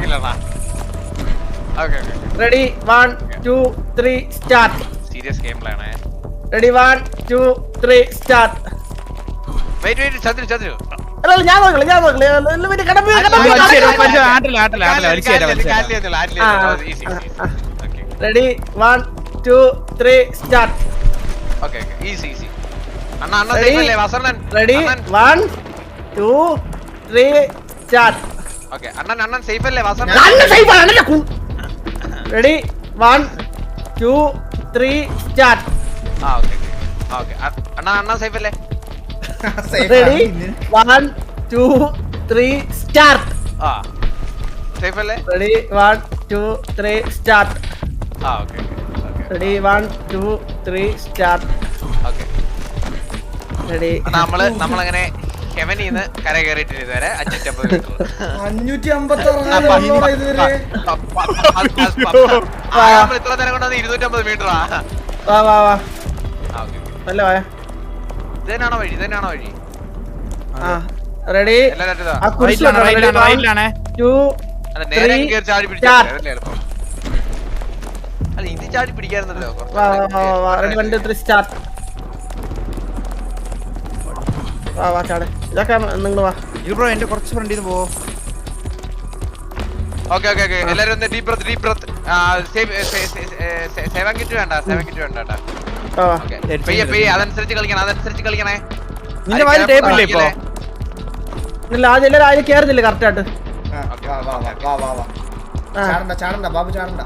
ready 1 2 3 start serious ഗെയിമിലാണ് റെഡി 1 2 3 സ്റ്റാർട്ട് വെയിറ്റ് ചന്ദ്രു ഞാൻ നോക്കില്ല റെഡി 1 2 3 സ്റ്റാർട്ട് ഈസി അണ്ണ സേഫല്ലേ വസണ്ണൻ റെഡി 1 2 3 സ്റ്റാർട്ട് അണ്ണൻ സേഫല്ലേ വസണ്ണൻ റെഡി 1 2 3 സ്റ്റാർട്ട് അണ്ണ സേഫല്ലേ റെഡി 1 2 3 സ്റ്റാർട്ട് സേഫല്ലേ ready 1 2 3 start ready 1 2 3 start ready നമ്മളങ്ങനെ ഹെവനിന്ന് കര കയറിയിട്ടില്ല ഇതുവരെ 550 ഇത്ര നേരം കൊണ്ടത് 250 മീറ്ററാ ഇതന്നാണോ വഴി റെഡി നേരെ ചാടി പിടിച്ചാൽ അല്ല ഇത് ചാടി പിടിക്കാറുണ്ടല്ലോ ഇതൊക്കെ നിങ്ങൾ വാ ബ്രോ എന്റെ കുറച്ച് ഫ്രണ്ടിൽ നിന്ന് പോ ഓക്കെ എല്ലാരും ഒന്ന് ഡീപ് ബ്രത്ത് സേവൻ കിറ്റ് വേണ്ട കേട്ടാ പെയ്യെ അതനുസരിച്ച് കളിക്കണേ നിന്റെ വായിൽ ടേപ്പ് ഇല്ലേ ഇപ്പൊ ഇല്ല ആദ്യം എല്ലാരും ആരും കേറുന്നില്ല കറക്റ്റ് ആയിട്ട്. ചാടണ്ട ബാബു ചാടണ്ട.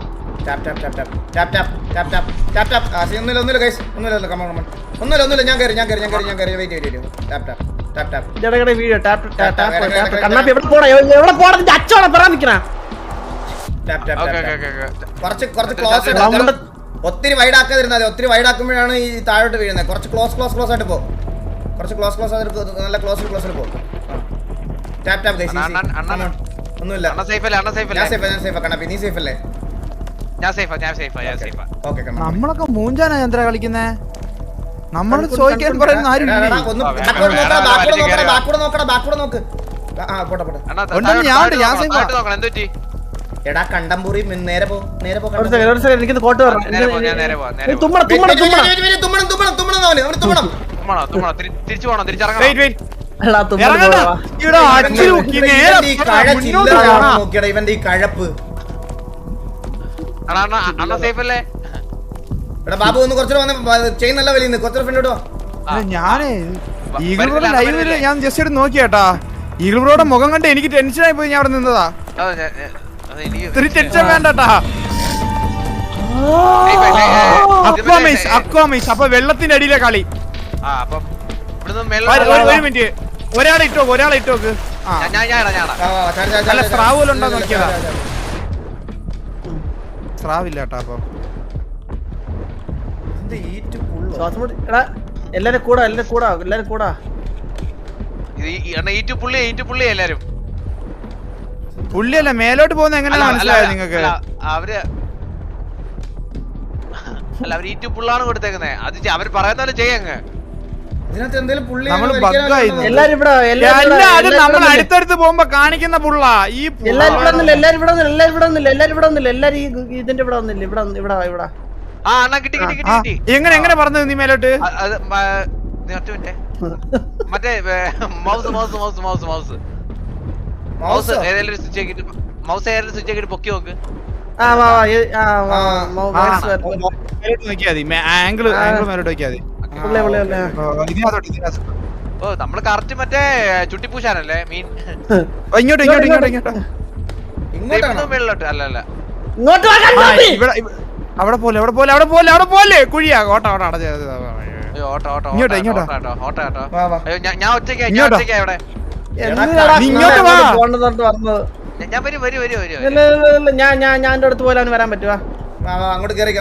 ഒന്നുമില്ല ഗൈസ് ഒന്നുമില്ല ഞാൻ കയറി വെയിറ്റ് വീഡിയോ കണ്ണാപ്പി എവിടെ പോണോ നിന്റെ അച്ഛനെ പറയാൻ നിക്കണ. കുറച്ച് ക്ലോസ് ഒത്തിരി വൈഡ് ആക്കാതിരുന്നാൽ മതി. ഒത്തിരി വൈഡ് ആക്കുമ്പോഴാണ് ഈ താഴോട്ട് വീഴുന്നത്. കുറച്ച് ക്ലോസ് ആയിട്ട് പോകും. കുറച്ച് ക്ലോസ് ആയിട്ട് നല്ല ക്ലോസിൽ പോകും. ടാപ്പ് ഗൈസ് ഒന്നുമില്ല. നീ സേഫ് അല്ലേ? നമ്മളൊക്കെ മൂഞ്ചാനാ ചന്ദ്ര കളിക്കുന്നേ. നമ്മള് ചോദിക്കാൻ പറയുന്ന ആരും എടാ കണ്ടംപൂരി നേരെ പോ. എനിക്കിത് കോട്ട് ഇവന്റെ ഈ കഴപ്പ്. എടാ ബാബു ഒന്ന് കുറച്ചു വന്ന് ചെയിൻ നല്ല വലിയ കുറച്ചു ഫ്രണ്ട് വാ. ഞാനേ ഈഗിൾ ബ്രോയുടെ ലൈവില് ഞാൻ ജസ്റ്റ് എടുത്ത് നോക്കിയാട്ടാ. ഈഗിൾ ബ്രോയുടെ മുഖം കണ്ട് എനിക്ക് ടെൻഷൻ ആയി പോയി. ഞാൻ അവിടെ നിന്നതാ. ഇത്തിരി ടെൻഷൻ വേണ്ടട്ടാ. അക്വാമൈസ് അപ്പൊ വെള്ളത്തിന്റെ അടിയിലെ കളി. ഒരു മിനിറ്റ് ഒരാളെ ഇട്ടോക്ക്. അല്ല സ്രാവുണ്ടോ നോക്കിയതാ. സ്രാവില്ലാട്ടാ. അപ്പൊ എല്ലാരും കൂടാ എല്ലാരും പുള്ളിയല്ല മേലോട്ട് പോകുന്ന എങ്ങനെയാ മനസ്സിലായത് നിങ്ങൾക്ക്? അവര് പുള്ളാണ് കൊടുത്തേക്കുന്നേ. അത് അവര് പറയുന്ന പോലെ ചെയ്യങ്ങ്. നമ്മൾ അടുത്തടുത്ത് പോകുമ്പോ കാണിക്കുന്ന പുള്ള ഈ എങ്ങനെ പറഞ്ഞു നീ മേലോട്ട്? മറ്റേ മൗസ് ഏതെങ്കിലും സ്വിച്ച് ആക്കിട്ട് പൊക്കി നോക്ക്. ആംഗിൾ മേലോട്ട് നോക്കിയാ മതി. ഓ നമ്മള് കറക്റ്റ് മറ്റേ ചുട്ടിപ്പൂശാനല്ലേ മീൻ. ഇങ്ങോട്ടോ മേളിലോട്ട് അല്ല അവിടെ പോലെ കുഴിയാ. ഓട്ടോ ഞാൻ ഒറ്റയ്ക്കാ ഇവിടെ. ഇങ്ങോട്ട് വാ. ഞാൻ വരും ഞാൻ അടുത്ത് പോയാലും വരാൻ പറ്റുവാ. അങ്ങോട്ട് കേറി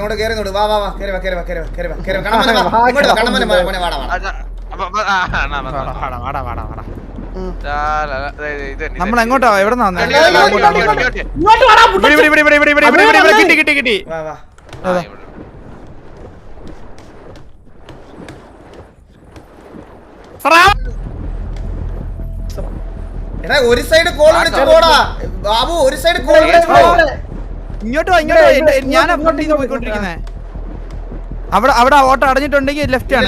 നമ്മൾ എങ്ങോട്ടാ? എവിടെ കിട്ടി. എടാ ഒരു സൈഡ് കോൾ വിളിച്ചു പോടാ ബാബു. ഒരു സൈഡ് കോൾ വിളിച്ചു പോ. ഇങ്ങോട്ടോ ഞാൻ പോയിക്കൊണ്ടിരിക്കുന്നേ. അവിടെ ഓട്ടോ അടഞ്ഞിട്ടുണ്ടെങ്കിൽ ലെഫ്റ്റ് ആണ്.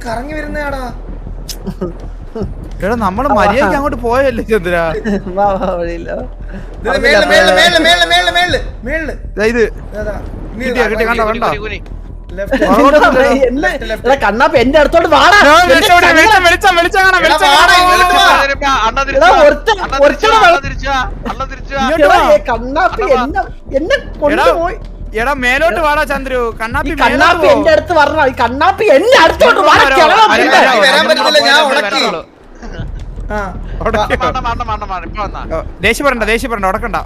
കറങ്ങി വരുന്നയാടാ. എടാ നമ്മള് മര്യാദക്ക് അങ്ങോട്ട് പോയല്ലേ ചന്ദ്ര. ഇത് കണ്ടോ കണ്ണാപ്പ് എന്റെ അടുത്തോട്ട് വാടാ. കണ്ണാപ്പി എന്നെ കൊണ്ടുപോയി. എടാ മേലോട്ട് വാടാ ചന്ദ്രു. കണ്ണാപ്പി എന്റെ അടുത്ത് പറഞ്ഞ കണ്ണാപ്പി എന്നെ അടുത്തോട്ട് ദേഷ്യപ്പെടണ്ട ഉടക്കണ്ട.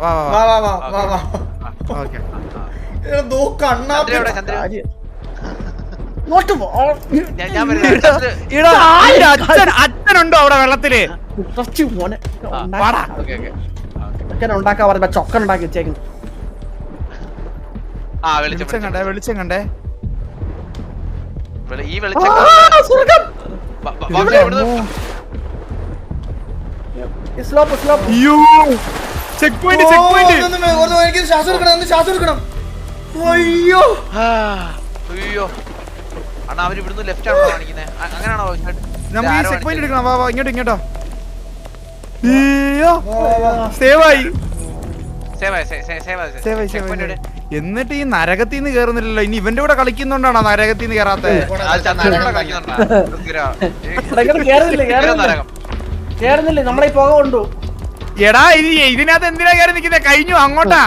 അച്ഛനുണ്ടോ അവിടെ വെള്ളത്തില്? ഉണ്ടാക്കാൻ പറഞ്ഞ ചൊക്കൻ ഉണ്ടാക്കി വെച്ചേക്കുന്നു. വെളിച്ചം കണ്ടേ. ഈ വെളിച്ചം എനിക്ക് ശ്വാസം എടുക്കണം. അയ്യോ അണ്ണാ അവര് ഇവിടുന്ന് ലെഫ്റ്റ് ആണോ കാണിക്കുന്നത്? അങ്ങനെയാണോ? നമുക്ക് ഈ ചെക്ക് പോയിന്റ് എടുക്കണം. വാ ഇങ്ങോട്ടോ. സേവായി. എന്നിട്ട് ഈ നരകത്തിൽ നിന്ന് കേറുന്നില്ലല്ലോ. ഇനി ഇവന്റെ കൂടെ കളിക്കുന്നോണ്ടാണോ നരകത്തിൽ നിന്ന് കേറാത്ത? കേറുന്നില്ലേ നമ്മളെ ഈ പുക കൊണ്ടു. എടാ ഇതിനകത്ത് എന്തിനാ കയറി നിൽക്കുന്നത്? കഴിഞ്ഞു അങ്ങോട്ടാ.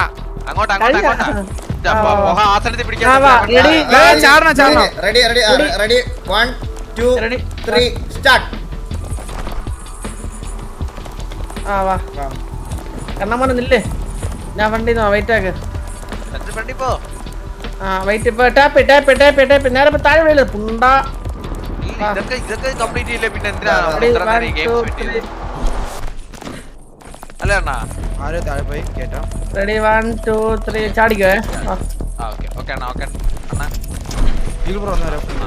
Ready 1 2 3 start. വാ കണ്ണമ്മ നില്ലേ, ഞാൻ വണ്ടി വെയിറ്റ് ആക്ക്. വെയിറ്റ് ഇപ്പൊ ടാപ്പ് നേരെ താഴെ വീഴല് പുണ്ട. റെഡി 1 2 3 ചാടിക്കോ.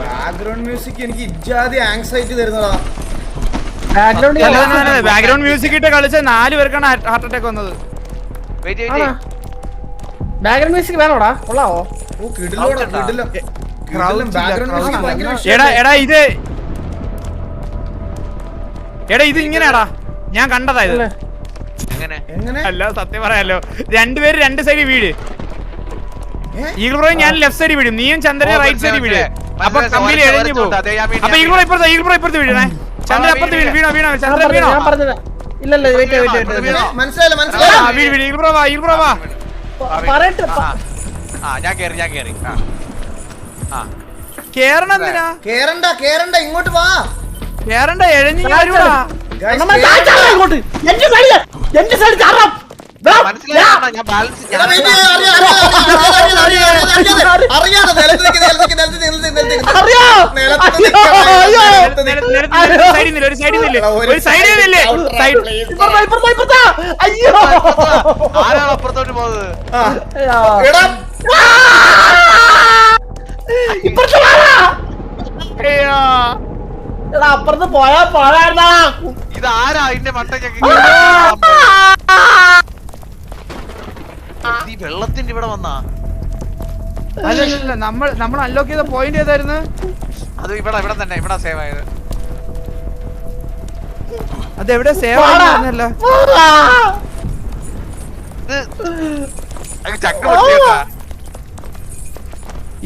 ബാക്ക്ഗ്രൗണ്ട് മ്യൂസിക് എനിക്ക് ഇജാതി ആങ്സൈറ്റി തരുന്നതാ. ബാക്ക്ഗ്രൗണ്ട് മ്യൂസിക് ഇട്ട് കളിച്ച 4 പേർക്കാണ് ഹാർട്ട് അറ്റാക്ക് വന്നത്. ബാക്ക്ഗ്രൗണ്ട് മ്യൂസിക് വേണോടാ? കൊള്ളാവോ? എടാ ഇത് ഇങ്ങനെയാടാ ഞാൻ കണ്ടതാ. ഇത് അല്ല സത്യം പറയാലോ, രണ്ടുപേര് 2 സൈഡിൽ വീട്. ഈഗിൾ ബ്രോ ഞാൻ ലെഫ്റ്റ് സൈഡിൽ വീടും, നീയും ചന്ദ്രൻ റൈറ്റ് സൈഡിൽ വീട്. അപ്പൊ കമ്പിയിൽ എഴഞ്ഞു പോകും. അപ്പൊ ഈഗിൾ ബ്രോ ഇപ്പുറത്ത് വീഴണേ. ചന്ദ്രൻ അപ്പുറത്ത് വീണോ ചന്ദ്രൻ വീണോ? ഇല്ലല്ലോ വീട് ഈഗിൾ ബ്രോ വാ. കേറണ എന്തിനാ? കേറണ്ട ഇങ്ങോട്ട് വാ. കേറണ്ട എഴഞ്ഞു വരുവാ. അപ്പുറത്തോട്ട് പോകുന്നത് അപ്പുറത്ത് പോയാ പോയാ. ഇതാരാ ഇതിന്റെ മട്ടൊക്കെ വെള്ളത്തിന്റെ ഇവിടെ വന്നാ? അല്ലല്ല നമ്മൾ അൺലോക്ക് ചെയ്ത പോയിന്റ് ഏതായിരുന്നു? അത് ഇവിടെ തന്നെ ഇവിടെ സേവ് ആയത്. അതെവിടെ സേവ് ആയിരുന്നല്ല?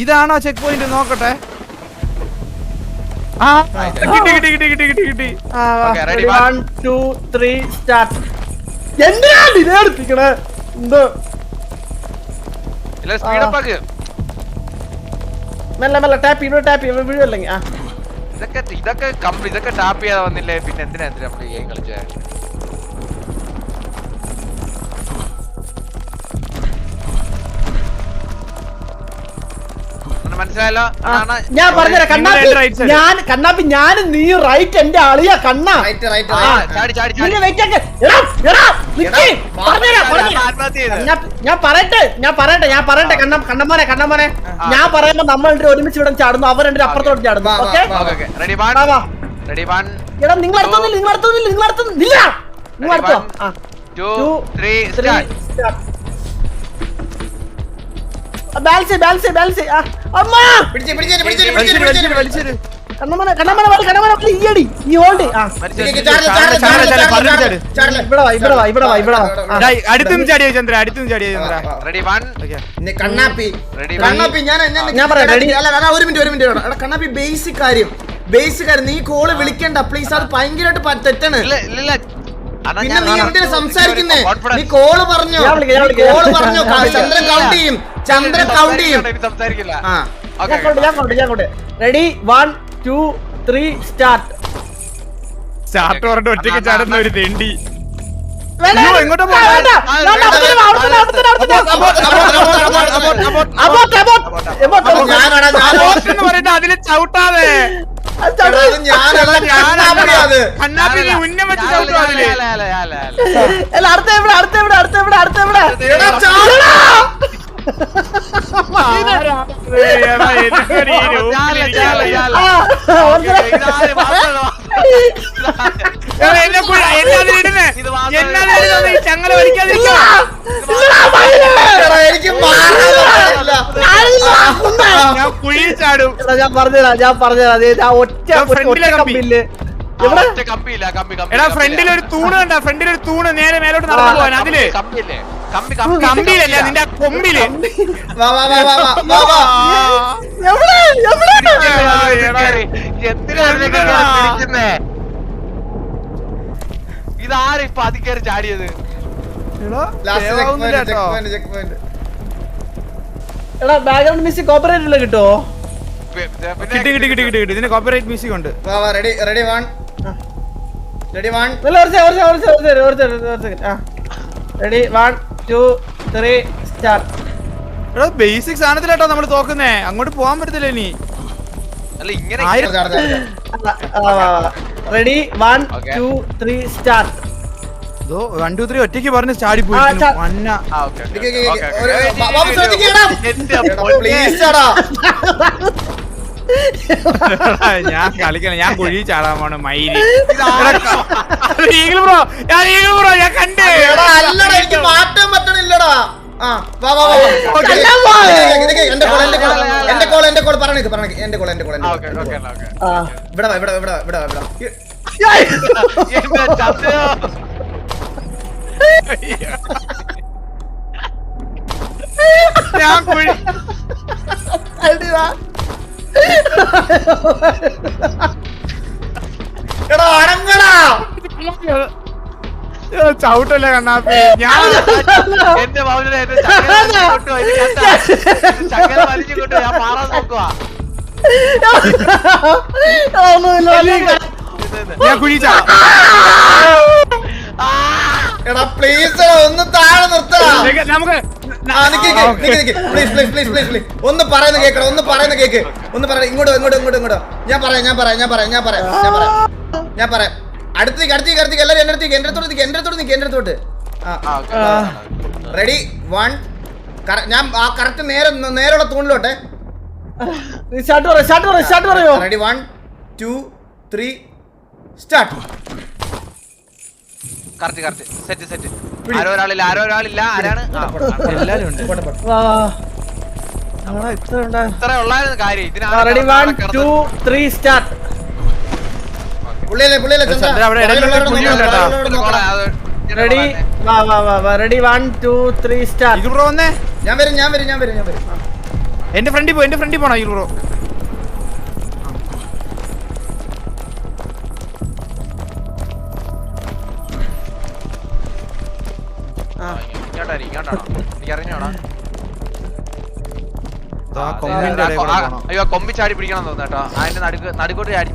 ഇതാണോ ചെക്ക് പോയിന്റ്? നോക്കട്ടെ. കിട്ടി. 1 2 3 സ്റ്റാർട്ട്. എന്തിനാ ഡിലേ എടുപ്പിക്കണേ? എന്തോ മെല്ലെ ടാപ്പ് വീഴല്ലെങ്കിൽ. ഇതൊക്കെ ടാപ്പ് ചെയ്യാതെ വന്നില്ലേ പിന്നെ എന്തിനാ നമ്മള് ഗെയിം കളിച്ചേ? മനസ്സിലായല്ലോ. ഞാൻ പറഞ്ഞുതരാം കണ്ണാപ്പി, ഞാനും നീ റൈറ്റ്. എന്റെ അളിയാ കണ്ണാ. ഞാൻ പറയട്ടെ കണ്ണമ്മോനെ ഞാൻ പറയുമ്പോ നമ്മൾ ഒരുമിച്ച് ഇവിടെ ചാടുന്നു, അവർ രണ്ടും അപ്പുറത്തോട്ട് ചാടുന്നു. ഓക്കെ എടാ നിങ്ങൾ അടുത്തൊന്നില്ല. അടുത്തും ചാടിയോ ചന്ദ്ര? അടുത്തും ചാടിയോ ചന്ദ്ര? കണ്ണാപ്പി ഒരു മിനിറ്റ് കണ്ണാപ്പി, ബേസിക് കാര്യം നീ കോള് വിളിക്കണ്ട പ്ലീസ്. അത് ഭയങ്കരമായിട്ട് തെറ്റാണ്. പിന്നെ നീ എന്തിനാ സംസാരിക്കുന്നേ? നീ കോള് പറഞ്ഞോ. ചന്ദ്രൻ കൗണ്ട് ചെയ്യും. Ready 1 2 3 start. പറഞ്ഞിട്ട് ഒറ്റയ്ക്ക് ചാടുന്ന ഒരു തെണ്ടി. പറഞ്ഞിട്ട് അതില് ചവിട്ടാതെ കണ്ണാപ്പി ഉന്നം വെച്ച് ചവിട്ടും അതില്. ചങ്ങല വലിക്കാതിരിക്കും. ഞാൻ കുഴിയിൽ ചാടും. ഞാൻ പറഞ്ഞുതരാം ഒറ്റ കമ്പിയില്. എടാ ഫ്രണ്ടിൽ ഒരു തൂണ് കണ്ട? ഫ്രണ്ടിൽ ഒരു തൂണ് നേരെ മേലോട്ട് നടന്നു പോവാൻ. അതില് കമ്പി കമ്പിയിലല്ല നിന്റെ കൊമ്പില്. വാ വാ വാ വാ വാ വാ വാ. ഇതാരും ഇപ്പൊ അതി കയറി ചാടിയത്. Last check point. എടാ ബാക്ക്ഗ്രൗണ്ട് മ്യൂസിക് കോപ്പറേറ്റ് ഇല്ല കിട്ടുമോ? കിട്ടി ഇതിന് കോപ്പിറൈറ്റ് മ്യൂസിക് ഉണ്ട്. വാ വാ റെഡി 1 റെഡി 1 റെഡി 1 2 3 സ്റ്റാർട്ട്. എടാ ബേസിക് സാധനത്തിലാട്ടോ നമ്മൾ തോക്കുന്നേ, അങ്ങോട്ട് പോകാൻ പറ്റത്തില്ല ഇനി. അല്ല ഇങ്ങനെ റെഡി 1 2 3 സ്റ്റാർട്ട്. 1 2 3 ഒറ്റയ്ക്ക് പറഞ്ഞ് ചാടി പോയി. ബാബു ശ്രദ്ധിക്കടാ പ്ലീസ് ആടാ. ഞാൻ കളിക്കണം, ഞാൻ കുഴി ചാടാൻ പോണ മയില്. ഈഗിൾ ബ്രോ ഞാൻ കണ്ടേ. എടാ അല്ലടാ എനിക്ക് മാറ്റാൻ പറ്റണില്ലടാ. ആ വാ വാ വാ. എന്റെ കോൾ പറഞ്ഞേക്ക് എന്റെ കോൾ ഇവിടെ ഞാൻ കുഴി എടാ അടങ്ങടാ. ചവിട്ടല്ലേ കണ്ണാപ്പി. ഞാൻ എന്റെ ബാബുവിനെ ചങ്ങല വലിച്ചുകൊണ്ട് ഞാൻ മാറാൻ നോക്കുവാ. ഞാൻ കുഴി ചാടാം. എടാ പ്ലീസ് ഒന്ന് താഴെ നിർത്തടാ. നമുക്ക് പ്ലീസ് ഒന്ന് പറയുന്ന കേക്ക് ഒന്ന് പറയാം. ഇങ്ങോട്ട് ഞാൻ പറയാം അടുത്തേക്ക് എല്ലാരും എന്റെ അടുത്തോട്ട് റെഡി 1 ഞാൻ ആ കറക്റ്റ് നേരെയുള്ള തൂണിലോട്ടെ. Ready 1 2 3 start. Correct set. ആരോ ഒരാളില്ല ആരാണ്? എല്ലാരും ഉണ്ട്. ഇത്ര ഉള്ളായിരുന്നു കാര്യം. Ready 1 2 3 start. Ready ready 1 2 3 start. Eagle bro വന്നേ. ഞാൻ വരും. എന്റെ ഫ്രണ്ടിൽ പോണോ ഈഗിൾ ബ്രോ? ഇങ്ങോട്ടാണോ എനിക്ക് അറിഞ്ഞോടാ. അയ്യോ കൊമ്പി ചാടി പിടിക്കണം തോന്നുന്നു കേട്ടോ. അതിന്റെ നടുക്കോട്ട് ചാടി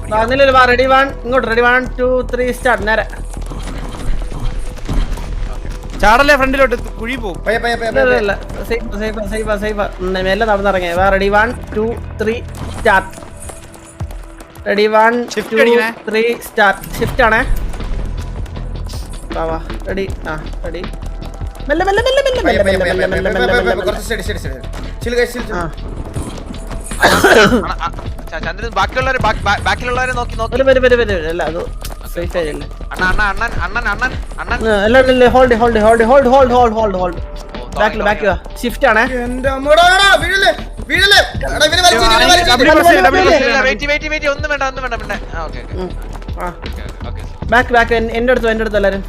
റെഡി 1 ഇങ്ങോട്ട് റെഡി 1 2 3 സ്റ്റാർട്ട്. നേരെ ചാടല്ലേ ഫ്രണ്ടിലോട്ട് കുഴി പോകും. മെല്ലെ നടന്നിറങ്ങിയ. Ready 1 2 3 start. Ready 1 2 3 start. Shift ആണേ. വാ റെഡി റെഡി മെല്ലെ ചന്ദ്രൻ ബാക്കിയുള്ളവരെ നോക്കി ഷിഫ്റ്റ് ആണേ. ഒന്നും വേണ്ട. ബാക്ക് എന്റെ അടുത്ത് എല്ലാരും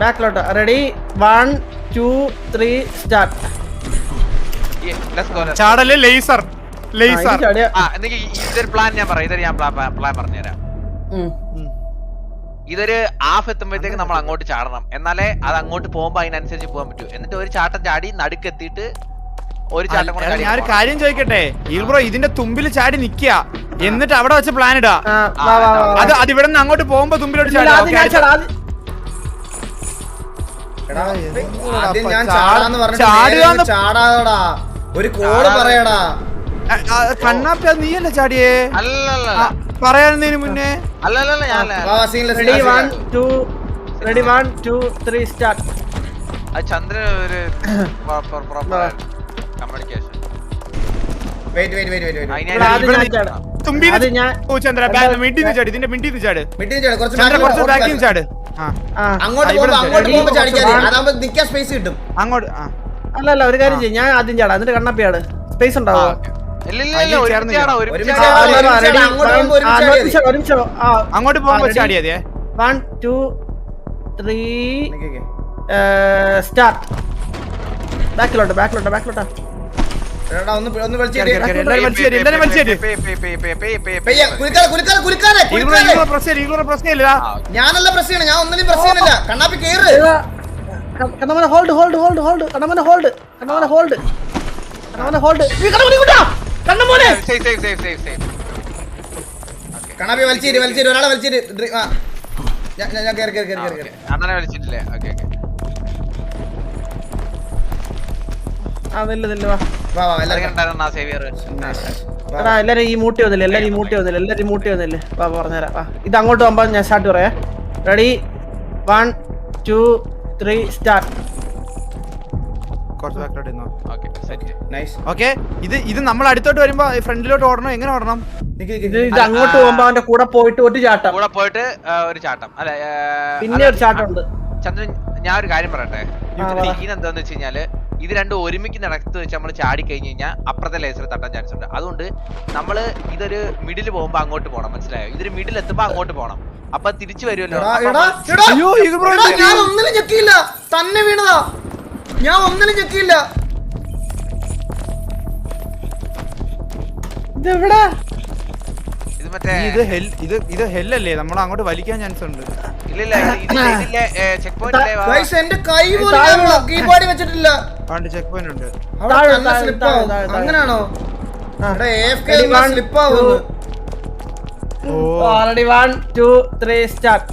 ബാക്കിലോട്ട്. Ready 1 2 3 start. ചാടല്ലേ ലേസർ. ഇതൊരു പ്ലാൻ ഞാൻ പറഞ്ഞുതരാം. ഇതൊരു ഹാഫ് എത്തുമ്പോഴത്തേക്ക് നമ്മൾ അങ്ങോട്ട് ചാടണം. എന്നാലേ അത് അങ്ങോട്ട് പോകുമ്പോ അതിനനുസരിച്ച് പോകാൻ പറ്റൂ. എന്നിട്ട് ഒരു ചാട്ടം ചാടി നടുക്കെത്തിയിട്ട് ഒരു ചാട്ടം കൂടെ. ഞാൻ ഒരു കാര്യം ചോദിക്കട്ടെ ഈഗിൾ ബ്രോ, ഇതിന്റെ തുമ്പിൽ ചാടി നിക്കുക, എന്നിട്ട് അവിടെ വെച്ച് പ്ലാൻ ഇടാ. അത് ഇവിടെ നിന്ന് അങ്ങോട്ട് പോകുമ്പോ തുമ്പിലോട്ട് ചാടി. ചാടാടാ ഒരു കോഡ് പറയടാ. കണ്ണാപ്പി അത് നീയല്ലേ ചാടിയേ? പറയാനതിന് മുന്നേ. Ready 1 2 3 start. ചന്ദ്രൻ ഒരു കമ്മ്യൂണിക്കേഷൻ. അല്ലല്ല ഒരു കാര്യം ചെയ്യും, ഞാൻ ആദ്യം ചാടാം എന്നിട്ട് കണ്ണപ്പിയാണ്. സ്പേസ് ഉണ്ടാവോ? അങ്ങോട്ട് പോകുമ്പോ ചാടിയതേ. 1 2 3 സ്റ്റാർട്ട്. ബാക്കിലോട്ട്. എടാ ഒന്ന് വിളിച്ചിട്ട് എല്ലാരും വലിച്ചേരി പ്രശ്നമില്ല. ഞാനല്ല പ്രസ് ചെയ്യണം, ഞാൻ ഒന്നിനും പ്രസ് ചെയ്യണില്ല. കണ്ണാപ്പി കേറ്. കണ്ണമന ഹോൾഡ്. കണ്ണമന ഹോൾഡ്. കണ്ണാപ്പി വലിച്ചേരി ഒരാളെ വലിച്ചേരി. ഞാൻ കേറി അണ്ണനെ വിളിച്ചിട്ടില്ലേ? ഓക്കെ വാ എല്ലാരും എല്ലാരും ഈ മൂട്ടി വന്നില്ലേ. വാ പറഞ്ഞുതരാം. വാ ഇത് അങ്ങോട്ട് പോകുമ്പോ ഞാൻ സ്റ്റാർട്ട് പറയാം. Ready 1 2 3 start. ഇത് നമ്മൾ അടുത്തോട്ട് വരുമ്പോ ഫ്രണ്ടിലോട്ട് ഓടണം. എങ്ങനെ ഓടണം? ഇത് അങ്ങോട്ട് പോകുമ്പോ അവന്റെ കൂടെ പോയിട്ട് ഒരു ചാട്ടം. ഒരു ചാട്ടം അല്ല പിന്നെ ഒരു ചാട്ടം ഉണ്ട്. ചന്ദ്രൻ ഞാൻ ഒരു കാര്യം പറയട്ടെ. ഇതിനെന്താന്ന് വെച്ച് കഴിഞ്ഞാല് ഇത് രണ്ടും ഒരുമിക്ക് നടത്ത് വെച്ച് നമ്മൾ ചാടി കഴിഞ്ഞ് കഴിഞ്ഞാൽ അപ്പുറത്തെ ലേസർ തട്ടാൻ ചാൻസ് ഉണ്ട്. അതുകൊണ്ട് നമ്മള് ഇതൊരു മിഡിൽ പോകുമ്പോ അങ്ങോട്ട് പോകണം, മനസ്സിലായോ? ഇതൊരു മിഡിൽ എത്തുമ്പോ അങ്ങോട്ട് പോകണം. അപ്പൊ തിരിച്ചു വരുമല്ലോ. ഞാൻ ഒന്നിനും ഞെക്കിയില്ല, തന്നെ വീണതാ. ഞാൻ ഒന്നിനും ഞെക്കിയില്ല. ഇതെവിടെ? ഇത് മറ്റേ ഇത് ഹെല്ലല്ലേ? നമ്മൾ അങ്ങോട്ട് വലിക്കാൻ ചാൻസ് ഉണ്ട്. ഇല്ല ചെക്ക് പോയിന്റ് എന്റെ കൈ പോലും കീബോർഡിൽ വെച്ചിട്ടില്ല. ചെക്ക് പോയിന്റ് ഉണ്ട്. അങ്ങനാണോ? സ്ലിപ്പ് ആവുന്നു. Already 1 2 3 start.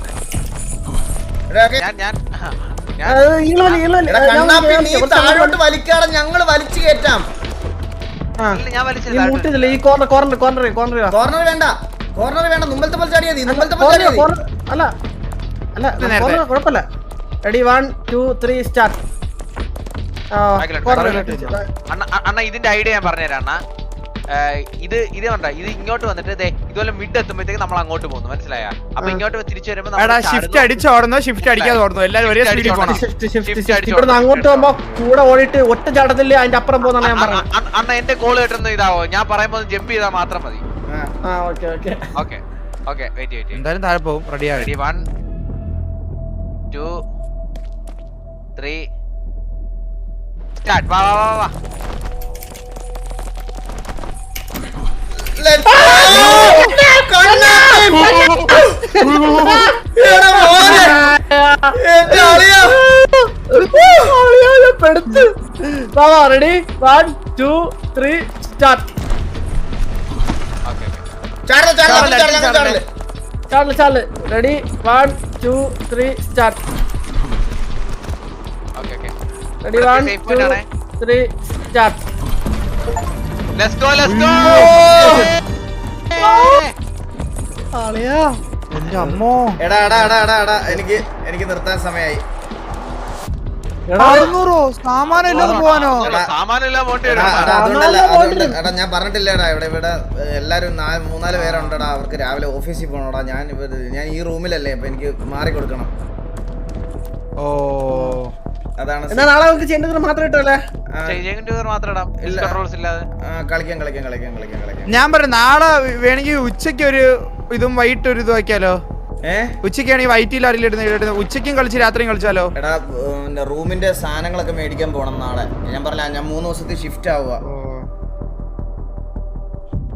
താഴോട്ട് വലിക്കാതെ ഞങ്ങള് വലിച്ചു കയറ്റാം. ഈ കോർണർ വേണ്ട, മുമ്പത്തെ പോലെ ചാടിയാ മതി. അല്ല കുഴപ്പമില്ല. Ready 1 2 3 start. അണ്ണ ഇതിന്റെ ഐഡിയ ഞാൻ പറഞ്ഞുതരാം അണ്ണ. ഇത് കണ്ട, ഇത് ഇങ്ങോട്ട് വന്നിട്ട് ഇതുപോലെ മിഡ് എത്തുമ്പോഴത്തേക്ക് നമ്മൾ അങ്ങോട്ട് പോകുന്നു, മനസ്സിലായ? അപ്പൊ ഇങ്ങോട്ട് തിരിച്ചു വരുമ്പോ ഷിഫ്റ്റ് അടിച്ചോടുന്നു, ഷിഫ്റ്റ് അടിക്കാതെ ഓടുന്നു. എല്ലാരും ഒരേ സ്പീഡിൽ പോകണം. അങ്ങോട്ട് പോകുമ്പോ കൂടെ ഓടിയിട്ട് ഒറ്റ ചാട്ടത്തില് അതിന്റെ അപ്പുറം പോകുന്ന ഞാൻ പറഞ്ഞു. അണ്ണ എന്റെ കോൾ കേട്ടെന്ന് ഇതാവോ? ഞാൻ പറയുമ്പോ ജമ്പ് ചെയ്താൽ മാത്രം മതി. ഓക്കെ വെയിറ്റ് എന്തായാലും താഴെ പോകും. Ready 1 2 3 start. വാ റെഡി 1 2 3 സ്റ്റാർട്ട്. ചാടല്. Ready 1 2 3 start. Ready 1 2 3 start. Let's go. എന്റെ അമ്മോ. എടാ എനിക്ക് നിർത്താൻ സമയായി. പോവാനോ? എടാ ഞാൻ പറഞ്ഞിട്ടില്ലേടാ, ഇവിടെ എല്ലാരും 3-4 പേരുണ്ടടാ. അവർക്ക് രാവിലെ ഓഫീസിൽ പോകണോടാ. ഞാൻ ഈ റൂമിലല്ലേ, അപ്പൊ എനിക്ക് മാറി കൊടുക്കണം. അതാണ്. നാളെ നമുക്ക് ചെയ്യേണ്ടത് മാത്രം ഇട്ടല്ലേ? കളിക്കാം. ഞാൻ പറഞ്ഞു നാളെ വേണമെങ്കിൽ ഉച്ചക്ക് ഒരു ഇതും വൈകിട്ട് ഒരു ഇത് വയ്ക്കാലോ. ഉച്ചക്കാണെങ്കിൽ വൈറ്റിൽ അറിയില്ല, ഉച്ചക്കും കളിച്ച് രാത്രിയും കളിച്ചാലോ. എടാ റൂമിന്റെ സാധനങ്ങളൊക്കെ മേടിക്കാൻ പോണം നാളെ. ഞാൻ പറഞ്ഞ ഞാൻ 3 ദിവസത്തെ ഷിഫ്റ്റ് ആവുക.